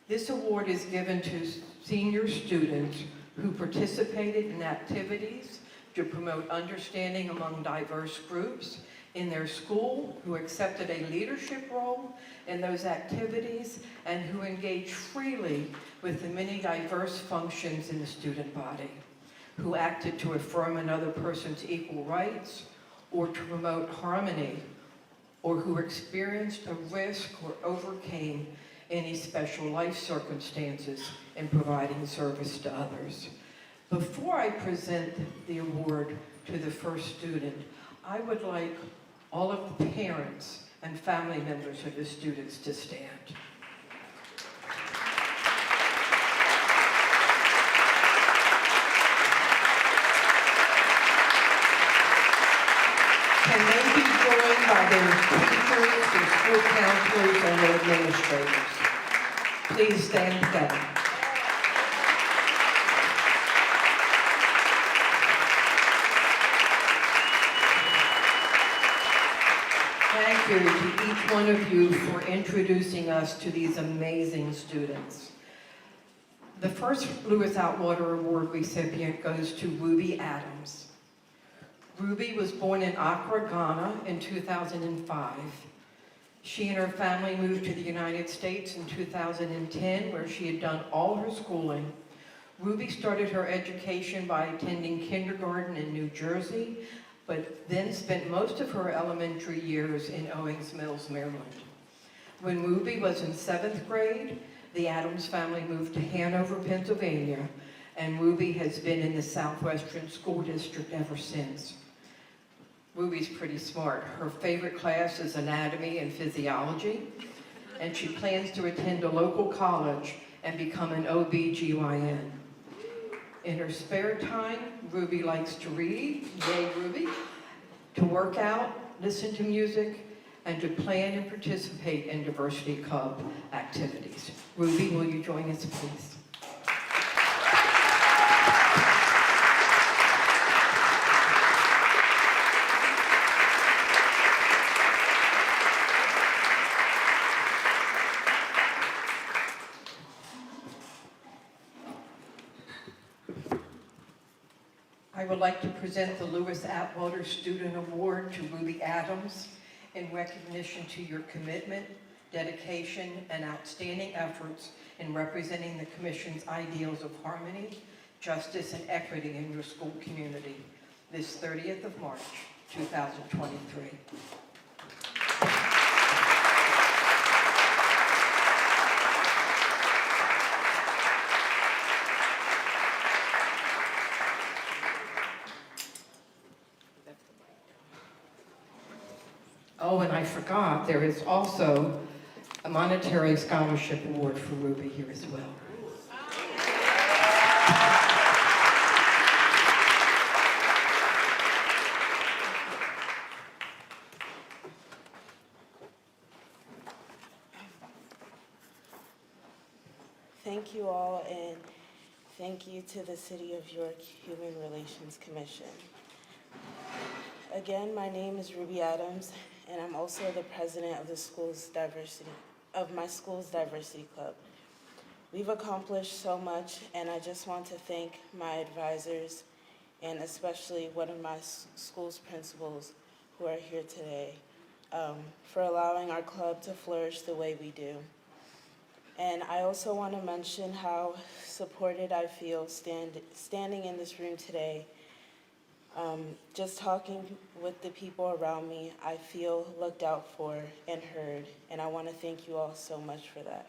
This award is given to senior students who participated in activities to promote understanding among diverse groups in their school, who accepted a leadership role in those activities, and who engaged freely with the many diverse functions in the student body, who acted to affirm another person's equal rights or to promote harmony, or who experienced a risk or overcame any special life circumstances in providing service to others. Before I present the award to the first student, I would like all of the parents and family members of the students to stand. Can they be joined by their teachers, their school counselors, and their administrators? Please stand together. Thank you to each one of you for introducing us to these amazing students. The first Lewis Atwater Award recipient goes to Ruby Adams. Ruby was born in Accra, Ghana in 2005. She and her family moved to the United States in 2010, where she had done all her schooling. Ruby started her education by attending kindergarten in New Jersey, but then spent most of her elementary years in Owings Mills, Maryland. When Ruby was in 7th grade, the Adams family moved to Hanover, Pennsylvania, and Ruby has been in the Southwestern School District ever since. Ruby's pretty smart. Her favorite class is anatomy and physiology, and she plans to attend a local college and become an OB/GYN. In her spare time, Ruby likes to read, yay Ruby, to work out, listen to music, and to plan and participate in diversity club activities. Ruby, will you join us, please? I would like to present the Lewis Atwater Student Award to Ruby Adams in recognition to your commitment, dedication, and outstanding efforts in representing the Commission's ideals of harmony, justice, and equity in your school community this 30th of March, 2023. Oh, and I forgot, there is also a monetary scholarship award for Ruby here as well. Thank you all, and thank you to the City of York Human Relations Commission. Again, my name is Ruby Adams, and I'm also the president of my school's diversity club. We've accomplished so much, and I just want to thank my advisors, and especially one of my school's principals who are here today, for allowing our club to flourish the way we do. And I also want to mention how supported I feel standing in this room today. Just talking with the people around me, I feel looked out for and heard, and I want to thank you all so much for that.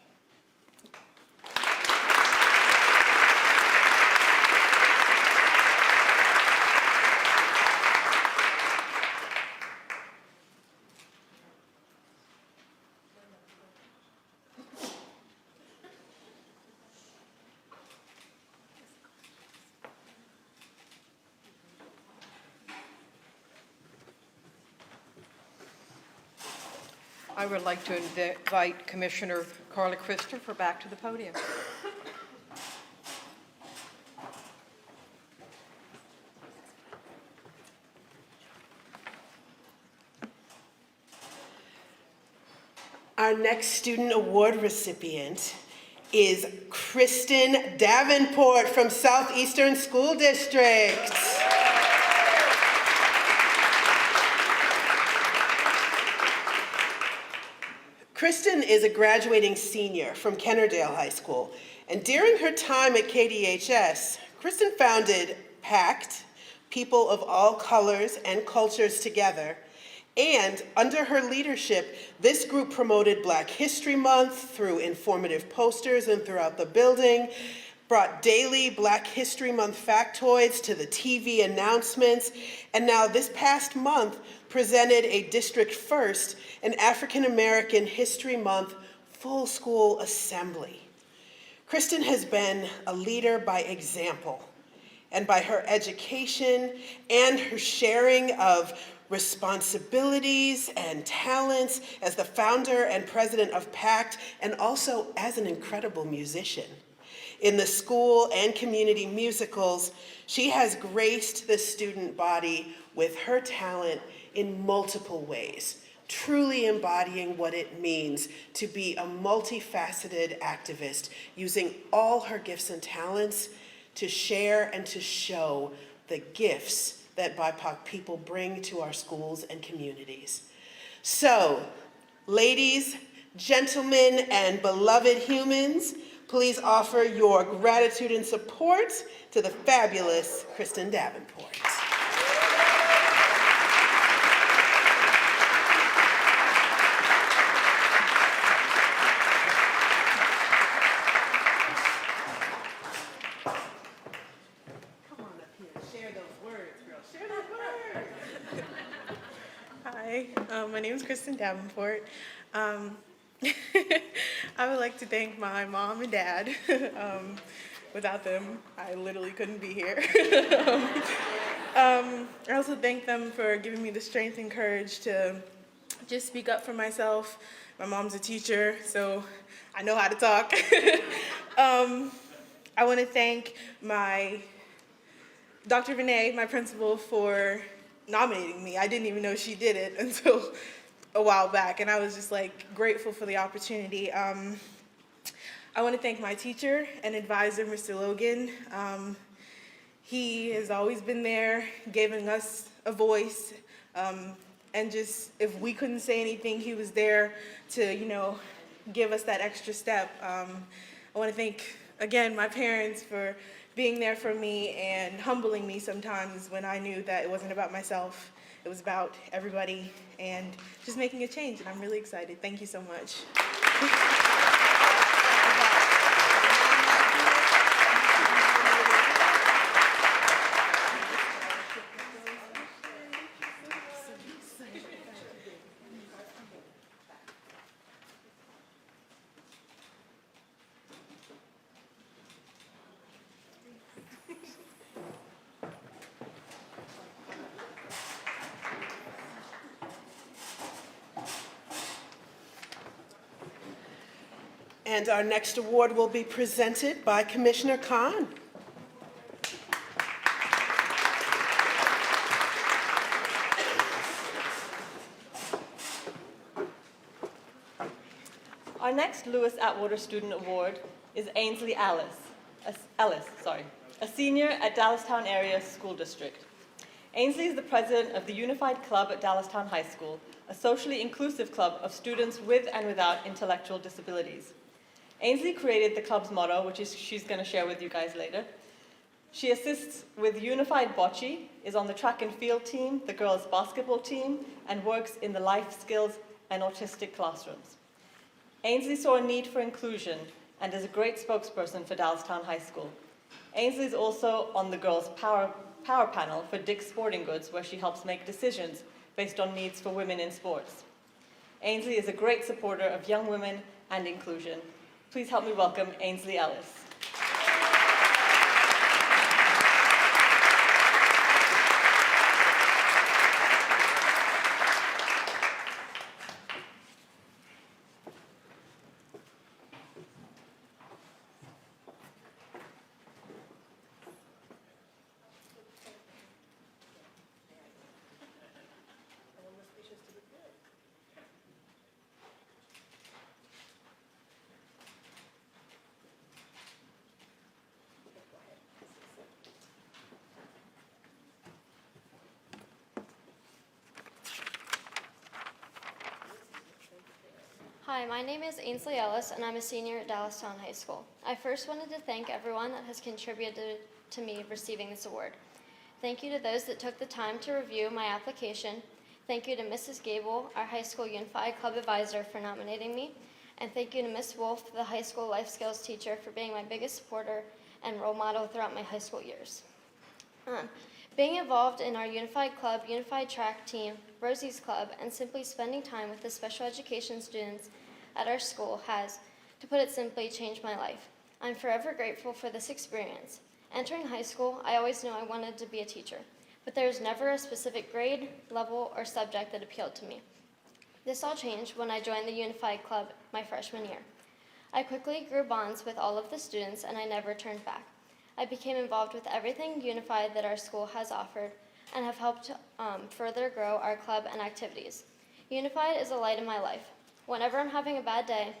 I would like to invite Commissioner Carla Christopher back to the podium. Our next Student Award recipient is Kristen Davenport from Southeastern School District. Kristen is a graduating senior from Kennerdale High School, and during her time at KDHS, Kristen founded PACT, People of All Colors and Cultures Together, and under her leadership, this group promoted Black History Month through informative posters and throughout the building, brought daily Black History Month factoids to the TV announcements, and now this past month presented a district first, an African American History Month full school assembly. Kristen has been a leader by example, and by her education and her sharing of responsibilities and talents as the founder and president of PACT, and also as an incredible musician. In the school and community musicals, she has graced the student body with her talent in multiple ways, truly embodying what it means to be a multifaceted activist, using all her gifts and talents to share and to show the gifts that BIPOC people bring to our schools and communities. So, ladies, gentlemen, and beloved humans, please offer your gratitude and support to the fabulous Kristen Davenport. Come on up here, share those words, girl, share those words. My name is Kristen Davenport. I would like to thank my mom and dad. Without them, I literally couldn't be here. I also thank them for giving me the strength and courage to just speak up for myself. My mom's a teacher, so I know how to talk. I want to thank my Dr. Renee, my principal, for nominating me. I didn't even know she did it until a while back, and I was just like grateful for the opportunity. I want to thank my teacher and advisor, Mr. Logan. He has always been there, giving us a voice, and just if we couldn't say anything, he was there to, give us that extra step. I want to thank, again, my parents for being there for me and humbling me sometimes when I knew that it wasn't about myself. It was about everybody and just making a change, and I'm really excited. Thank you so much. And our next award will be presented by Commissioner Khan. Our next Lewis Atwater Student Award is Ainsley Ellis, a senior at Dallastown Area School District. Ainsley is the president of the Unified Club at Dallastown High School, a socially inclusive club of students with and without intellectual disabilities. Ainsley created the club's motto, which she's going to share with you guys later. She assists with Unified Bocce, is on the track and field team, the girls' basketball team, and works in the life skills and autistic classrooms. Ainsley saw a need for inclusion and is a great spokesperson for Dallastown High School. Ainsley is also on the girls' power panel for Dick's Sporting Goods, where she helps make decisions based on needs for women in sports. Ainsley is a great supporter of young women and inclusion. Please help me welcome Ainsley Ellis. Hi, my name is Ainsley Ellis, and I'm a senior at Dallastown High School. I first wanted to thank everyone that has contributed to me receiving this award. Thank you to those that took the time to review my application. Thank you to Mrs. Gable, our high school Unified Club advisor, for nominating me. And thank you to Ms. Wolf, the high school life skills teacher, for being my biggest supporter and role model throughout my high school years. Being involved in our Unified Club, Unified Track Team, Rosie's Club, and simply spending time with the special education students at our school has, to put it simply, changed my life. I'm forever grateful for this experience. Entering high school, I always knew I wanted to be a teacher, but there was never a specific grade, level, or subject that appealed to me. This all changed when I joined the Unified Club my freshman year. I quickly grew bonds with all of the students, and I never turned back. I became involved with everything Unified that our school has offered and have helped further grow our club and activities. Unified is a light in my life. Whenever I'm having a bad day,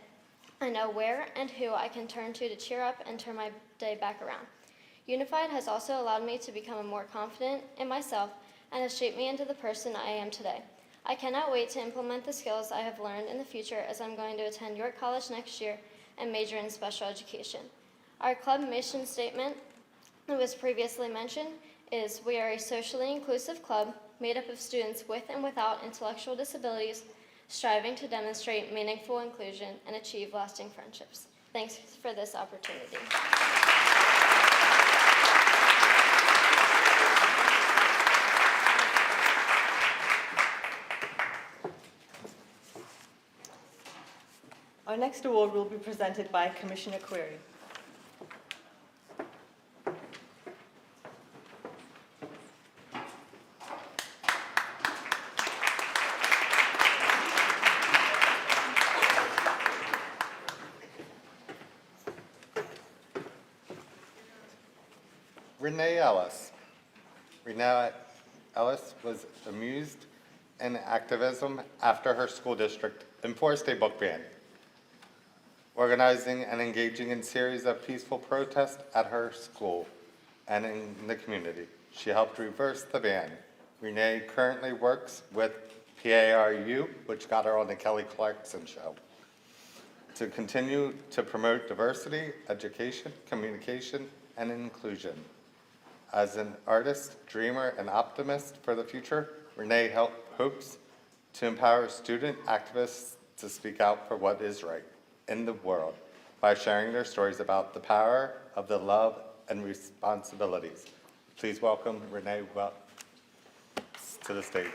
I know where and who I can turn to cheer up and turn my day back around. Unified has also allowed me to become more confident in myself and has shaped me into the person I am today. I cannot wait to implement the skills I have learned in the future, as I'm going to attend York College next year and major in special education. Our club mission statement, that was previously mentioned, is we are a socially inclusive club made up of students with and without intellectual disabilities, striving to demonstrate meaningful inclusion and achieve lasting friendships. Thanks for this opportunity. Our next award will be presented by Commissioner Query. Renee Ellis. Renee Ellis was amused in activism after her school district enforced a book ban, organizing and engaging in series of peaceful protests at her school and in the community. She helped reverse the ban. Renee currently works with PARU, which got her on the Kelly Clarkson show, to continue to promote diversity, education, communication, and inclusion. As an artist, dreamer, and optimist for the future, Renee hopes to empower student activists to speak out for what is right in the world by sharing their stories about the power of the love and responsibilities. Please welcome Renee to the stage.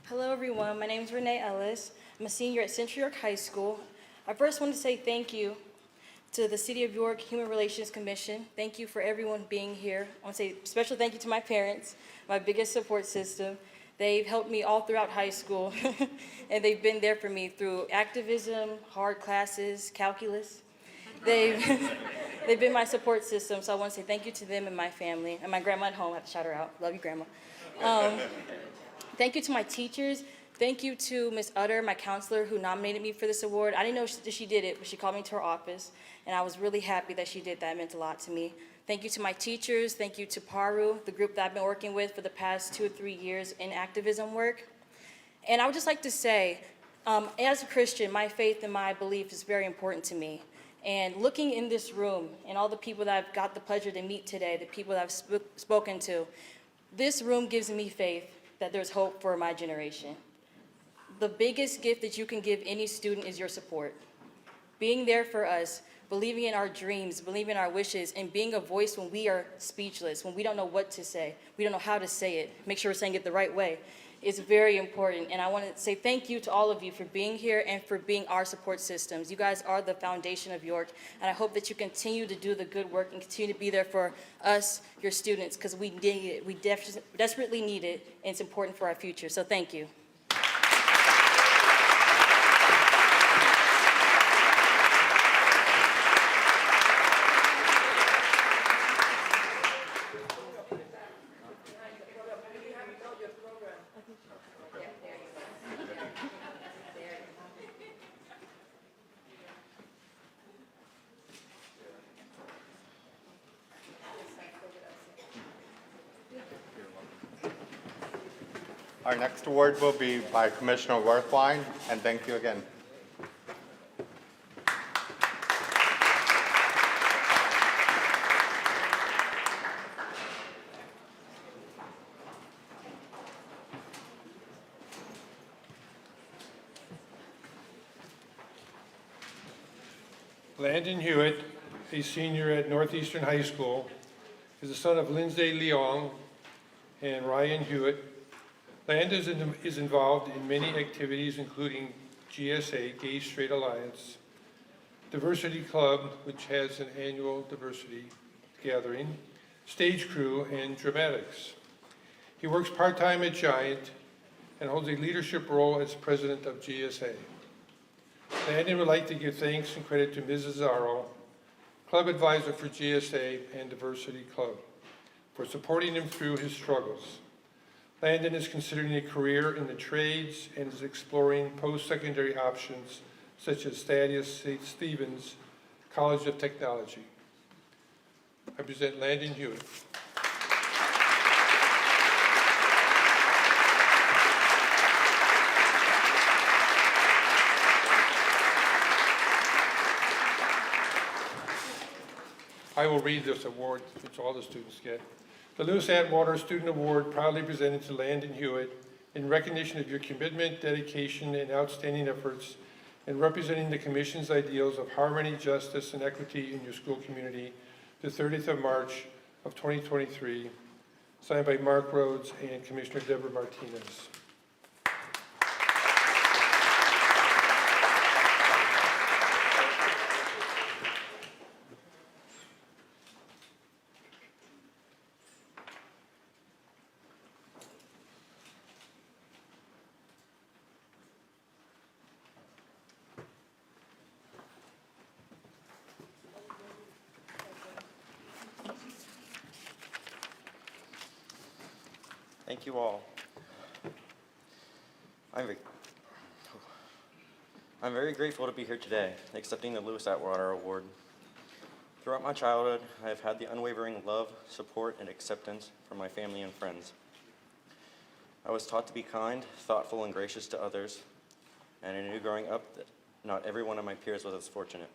Hello everyone, my name is Renee Ellis. I'm a senior at Central York High School. I first want to say thank you to the City of York Human Relations Commission. Thank you for everyone being here. I want to say special thank you to my parents, my biggest support system. They've helped me all throughout high school and they've been there for me through activism, hard classes, calculus. They've been my support system, so I want to say thank you to them and my family. And my grandma at home, I have to shout her out. Love you, Grandma. Thank you to my teachers. Thank you to Ms. Utter, my counselor, who nominated me for this award. I didn't know she did it, but she called me to her office, and I was really happy that she did that. It meant a lot to me. Thank you to my teachers. Thank you to PARU, the group that I've been working with for the past 2 or 3 years in activism work. And I would just like to say, as a Christian, my faith and my belief is very important to me. And looking in this room and all the people that I've got the pleasure to meet today, the people that I've spoken to, this room gives me faith that there's hope for my generation. The biggest gift that you can give any student is your support. Being there for us, believing in our dreams, believing in our wishes, and being a voice when we are speechless, when we don't know what to say, we don't know how to say it, make sure we're saying it the right way, is very important. And I want to say thank you to all of you for being here and for being our support systems. You guys are the foundation of York, and I hope that you continue to do the good work and continue to be there for us, your students, because we need it. We desperately need it, and it's important for our future. So thank you. Our next award will be by Commissioner Werthwein, and thank you again. Landon Hewitt, a senior at Northeastern High School, is the son of Lindsay Leong and Ryan Hewitt. Landon is involved in many activities, including GSA, Gay Straight Alliance, Diversity Club, which has an annual diversity gathering, Stage Crew, and Dramatics. He works part-time at Giant and holds a leadership role as president of GSA. Landon would like to give thanks and credit to Mrs. Zaro, club advisor for GSA and Diversity Club, for supporting him through his struggles. Landon is considering a career in the trades and is exploring post-secondary options such as Thaddeus St. Stephen's College of Technology. I present Landon Hewitt. I will read this award, which all the students get. The Lewis Atwater Student Award proudly presented to Landon Hewitt in recognition of your commitment, dedication, and outstanding efforts in representing the Commission's ideals of harmony, justice, and equity in your school community, the 30th of March of 2023, signed by Mark Rhodes and Commissioner Deborah Martinez. Thank you all. I'm very grateful to be here today, accepting the Lewis Atwater Award. Throughout my childhood, I have had the unwavering love, support, and acceptance from my family and friends. I was taught to be kind, thoughtful, and gracious to others, and I knew growing up that not every one of my peers was as fortunate.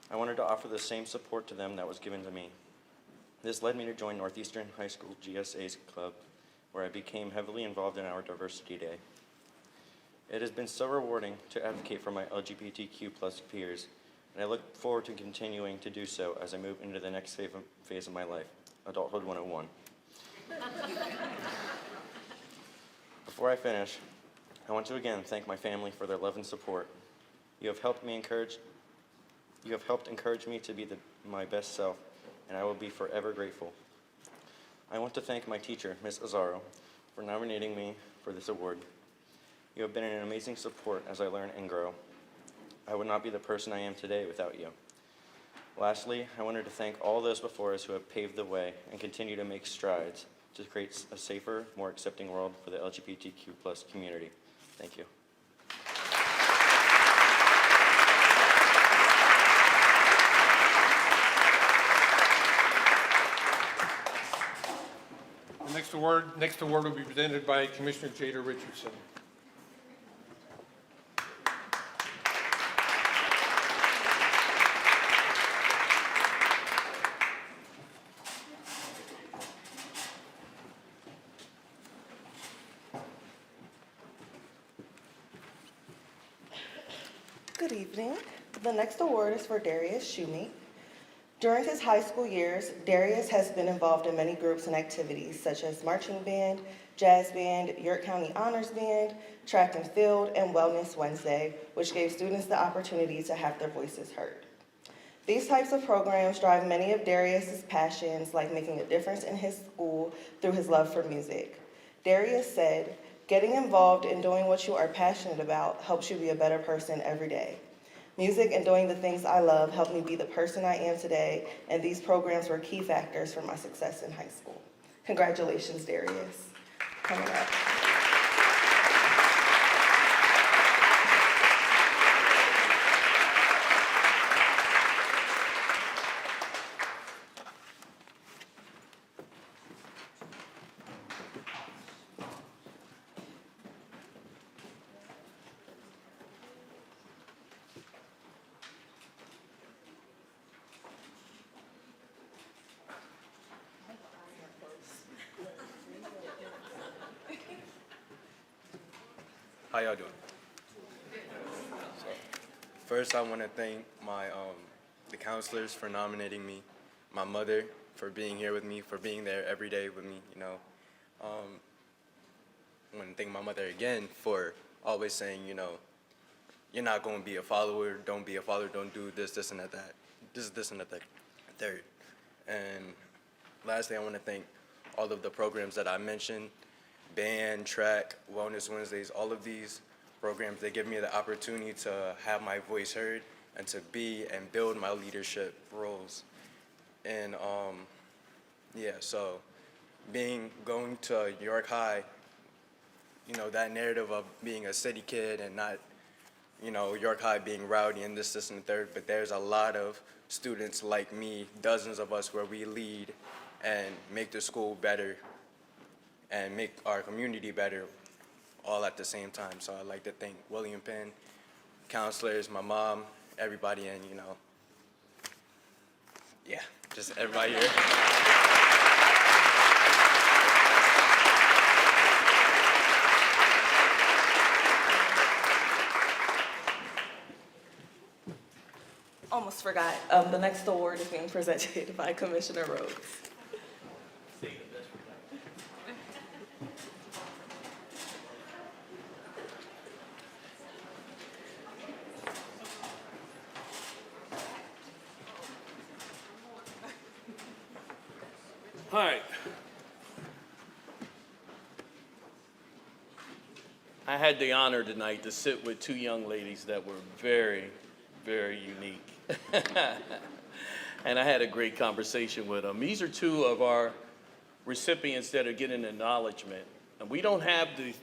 I wanted to offer the same support to them that was given to me. This led me to join Northeastern High School GSA's club, where I became heavily involved in our Diversity Day. It has been so rewarding to advocate for my LGBTQ+ peers, and I look forward to continuing to do so as I move into the next phase of my life, Adulthood 101. Before I finish, I want to again thank my family for their love and support. You have helped encourage me to be my best self, and I will be forever grateful. I want to thank my teacher, Ms. Azaro, for nominating me for this award. You have been an amazing support as I learn and grow. I would not be the person I am today without you. Lastly, I wanted to thank all those before us who have paved the way and continue to make strides to create a safer, more accepting world for the LGBTQ+ community. Thank you. The next award will be presented by Commissioner Jada Richardson. Good evening. The next award is for Darius Schumi. During his high school years, Darius has been involved in many groups and activities such as marching band, jazz band, York County Honors Band, track and field, and Wellness Wednesday, which gave students the opportunity to have their voices heard. These types of programs drive many of Darius's passions, like making a difference in his school through his love for music. Darius said, "Getting involved in doing what you are passionate about helps you be a better person every day. Music and doing the things I love helped me be the person I am today, and these programs were key factors for my success in high school." Congratulations, Darius. Coming up. How y'all doing? First, I want to thank the counselors for nominating me, my mother for being here with me, for being there every day with me. I want to thank my mother again for always saying, you're not going to be a follower. Don't be a follower. Don't do this, this, and that. This, and that. Third. And lastly, I want to thank all of the programs that I mentioned. Band, track, Wellness Wednesdays, all of these programs, they give me the opportunity to have my voice heard and to be and build my leadership roles. And so going to York High, that narrative of being a city kid and not, York High being rowdy and this, and the third, but there's a lot of students like me, dozens of us, where we lead and make the school better and make our community better all at the same time. So I'd like to thank William Penn, counselors, my mom, everybody, and yeah, just everybody here. Almost forgot. The next award is being presented by Commissioner Rhodes. Hi. I had the honor tonight to sit with two young ladies that were very, very unique. And I had a great conversation with them. These are two of our recipients that are getting acknowledgement. And we don't have the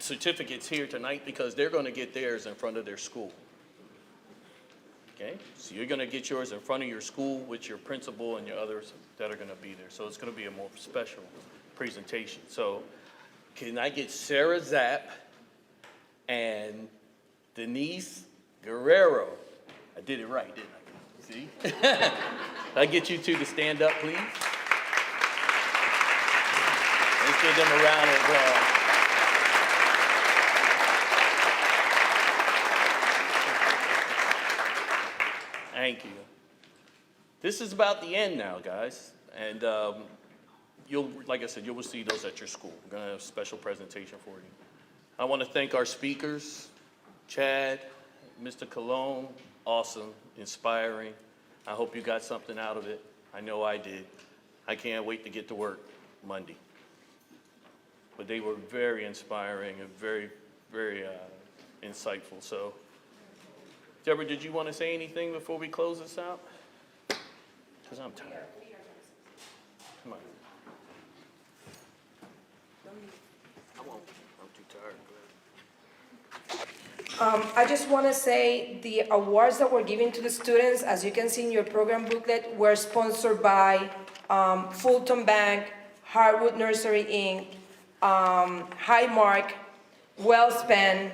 certificates here tonight because they're going to get theirs in front of their school. Okay? So you're going to get yours in front of your school with your principal and your others that are going to be there. So it's going to be a more special presentation. So can I get Sarah Zapp and Denise Guerrero? I did it right, didn't I? See? I'll get you two to stand up, please. Let's give them a round of applause. Thank you. This is about the end now, guys. And you'll, like I said, you'll receive those at your school. We're going to have a special presentation for you. I want to thank our speakers, Chad, Mr. Colon. Awesome, inspiring. I hope you got something out of it. I know I did. I can't wait to get to work Monday. But they were very inspiring and very, very insightful. So, Deborah, did you want to say anything before we close this out? Because I'm tired. Come on. I won't. I'm too tired. I just want to say the awards that we're giving to the students, as you can see in your program booklet, were sponsored by Fulton Bank, Harwood Nursery Inc., Highmark, Wellspan,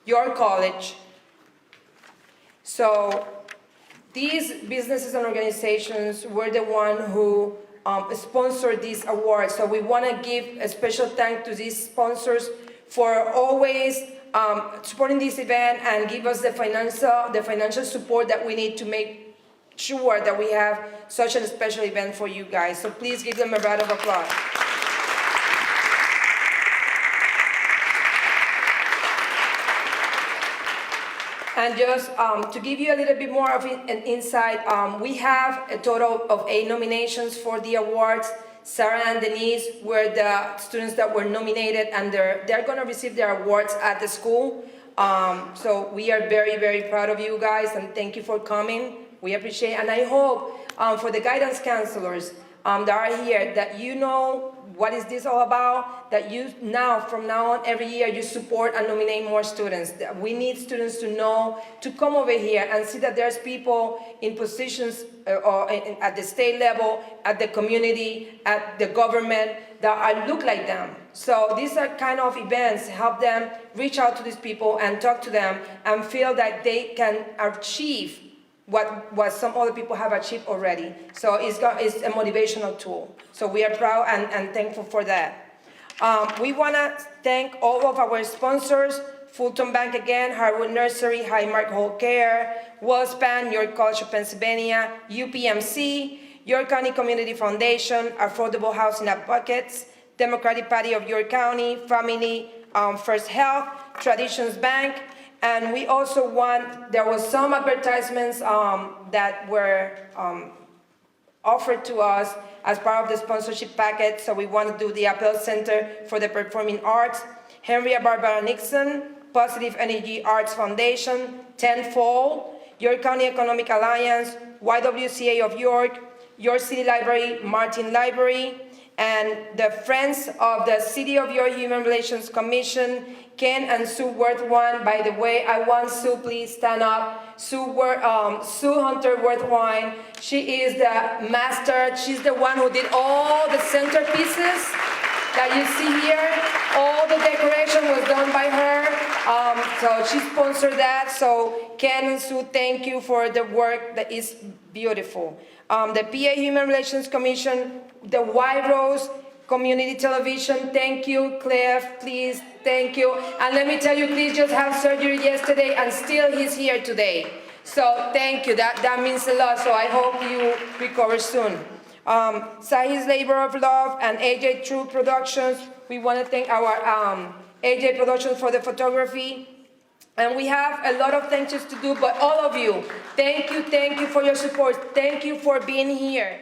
York College. So these businesses and organizations were the one who sponsored these awards. So we want to give a special thanks to these sponsors for always supporting this event and give us the financial support that we need to make sure that we have such a special event for you guys. So please give them a round of applause. And just to give you a little bit more of an insight, we have a total of 8 nominations for the awards. Sarah and Denise were the students that were nominated, and they're going to receive their awards at the school. So we are very, very proud of you guys, and thank you for coming. We appreciate it. And I hope for the guidance counselors that are here, that you know what is this all about, that you now, from now on, every year, you support and nominate more students. We need students to know, to come over here and see that there's people in positions at the state level, at the community, at the government, that look like them. So these are kind of events, help them reach out to these people and talk to them and feel that they can achieve what some other people have achieved already. So it's a motivational tool. So we are proud and thankful for that. We want to thank all of our sponsors, Fulton Bank again, Harwood Nursery, Highmark Home Care, Wellspan, York College of Pennsylvania, UPMC, York County Community Foundation, Affordable Housing Advocates, Democratic Party of York County, Family First Health, Traditions Bank. And we also there was some advertisements that were offered to us as part of the sponsorship package. So we want to do the Appel Center for the Performing Arts, Henry Barbara Nixon, Positive Energy Arts Foundation, Tenfold, York County Economic Alliance, YWCA of York, York City Library, Martin Library, and the Friends of the City of York Human Relations Commission, Ken and Sue Worthwine. By the way, I want Sue, please stand up. Sue Hunter Worthwine. She is the master. She's the one who did all the centerpieces that you see here. All the decoration was done by her. So she sponsored that. So Ken and Sue, thank you for the work that is beautiful. The PA Human Relations Commission, the White Rose Community Television, thank you. Cliff, please, thank you. And let me tell you, Cliff just had surgery yesterday and still he's here today. So thank you, that means a lot. So I hope you recover soon. Sahis Labor of Love and AJ True Productions, we want to thank our AJ Productions for the photography. And we have a lot of thank yous to do, but all of you, thank you for your support. Thank you for being here.